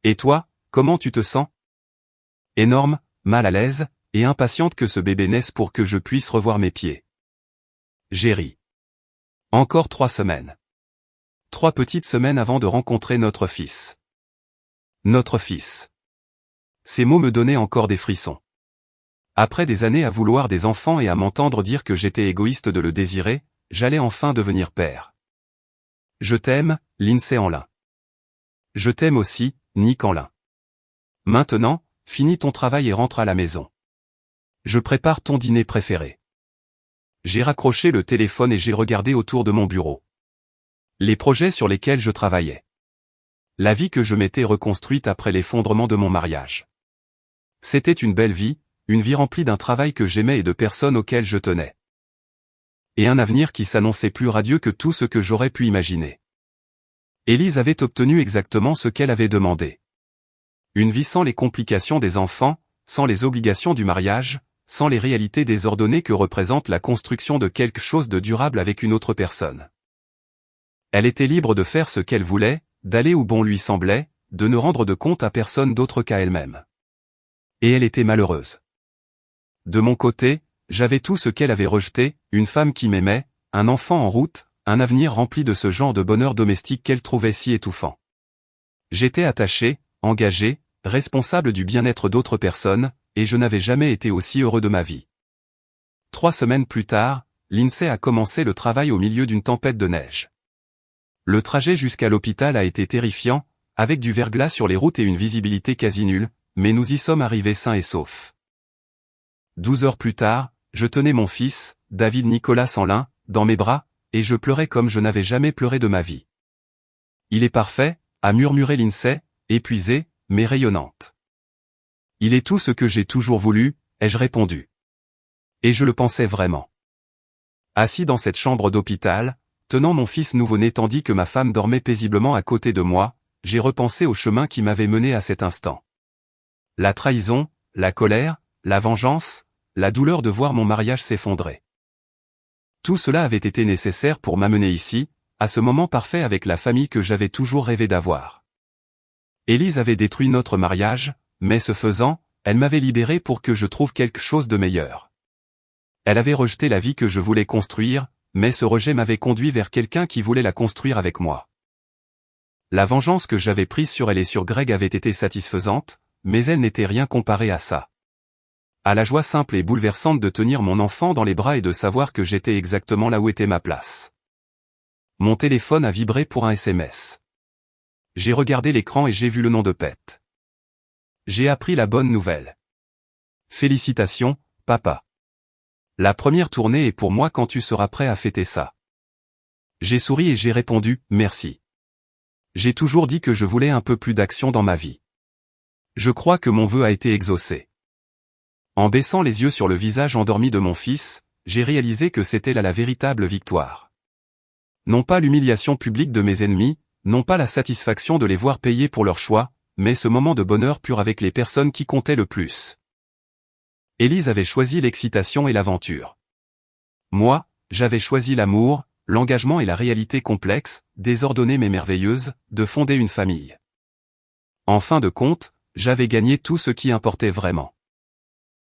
Et toi, comment tu te sens? Énorme, mal à l'aise, et impatiente que ce bébé naisse pour que je puisse revoir mes pieds. J'ai ri. Encore 3 semaines. 3 petites semaines avant de rencontrer notre fils. Notre fils. Ces mots me donnaient encore des frissons. Après des années à vouloir des enfants et à m'entendre dire que j'étais égoïste de le désirer, j'allais enfin devenir père. Je t'aime, Lindsay Anlin. Je t'aime aussi, Nick Anlin. Maintenant, finis ton travail et rentre à la maison. Je prépare ton dîner préféré. J'ai raccroché le téléphone et j'ai regardé autour de mon bureau. Les projets sur lesquels je travaillais. La vie que je m'étais reconstruite après l'effondrement de mon mariage. C'était une belle vie, une vie remplie d'un travail que j'aimais et de personnes auxquelles je tenais. Et un avenir qui s'annonçait plus radieux que tout ce que j'aurais pu imaginer. Élise avait obtenu exactement ce qu'elle avait demandé. Une vie sans les complications des enfants, sans les obligations du mariage, sans les réalités désordonnées que représente la construction de quelque chose de durable avec une autre personne. Elle était libre de faire ce qu'elle voulait, d'aller où bon lui semblait, de ne rendre de compte à personne d'autre qu'à elle-même. Et elle était malheureuse. De mon côté, j'avais tout ce qu'elle avait rejeté, une femme qui m'aimait, un enfant en route, un avenir rempli de ce genre de bonheur domestique qu'elle trouvait si étouffant. J'étais attaché, engagé, responsable du bien-être d'autres personnes, et je n'avais jamais été aussi heureux de ma vie. 3 semaines plus tard, Lindsay a commencé le travail au milieu d'une tempête de neige. Le trajet jusqu'à l'hôpital a été terrifiant, avec du verglas sur les routes et une visibilité quasi nulle, mais nous y sommes arrivés sains et saufs. 12 heures plus tard, je tenais mon fils, David Nicolas Anlin, dans mes bras, et je pleurais comme je n'avais jamais pleuré de ma vie. Il est parfait, a murmuré Lindsay, épuisée, mais rayonnante. Il est tout ce que j'ai toujours voulu, ai-je répondu. Et je le pensais vraiment. Assis dans cette chambre d'hôpital, tenant mon fils nouveau-né tandis que ma femme dormait paisiblement à côté de moi, j'ai repensé au chemin qui m'avait mené à cet instant. La trahison, la colère, la vengeance, la douleur de voir mon mariage s'effondrer. Tout cela avait été nécessaire pour m'amener ici, à ce moment parfait avec la famille que j'avais toujours rêvé d'avoir. Élise avait détruit notre mariage, mais ce faisant, elle m'avait libéré pour que je trouve quelque chose de meilleur. Elle avait rejeté la vie que je voulais construire, mais ce rejet m'avait conduit vers quelqu'un qui voulait la construire avec moi. La vengeance que j'avais prise sur elle et sur Greg avait été satisfaisante, mais elle n'était rien comparée à ça. À la joie simple et bouleversante de tenir mon enfant dans les bras et de savoir que j'étais exactement là où était ma place. Mon téléphone a vibré pour un SMS. J'ai regardé l'écran et j'ai vu le nom de Pete. J'ai appris la bonne nouvelle. Félicitations, papa. La première tournée est pour moi quand tu seras prêt à fêter ça. J'ai souri et j'ai répondu, merci. J'ai toujours dit que je voulais un peu plus d'action dans ma vie. Je crois que mon vœu a été exaucé. En baissant les yeux sur le visage endormi de mon fils, j'ai réalisé que c'était là la véritable victoire. Non pas l'humiliation publique de mes ennemis, non pas la satisfaction de les voir payer pour leur choix, mais ce moment de bonheur pur avec les personnes qui comptaient le plus. Élise avait choisi l'excitation et l'aventure. Moi, j'avais choisi l'amour, l'engagement et la réalité complexe, désordonnée mais merveilleuse, de fonder une famille. En fin de compte, j'avais gagné tout ce qui importait vraiment.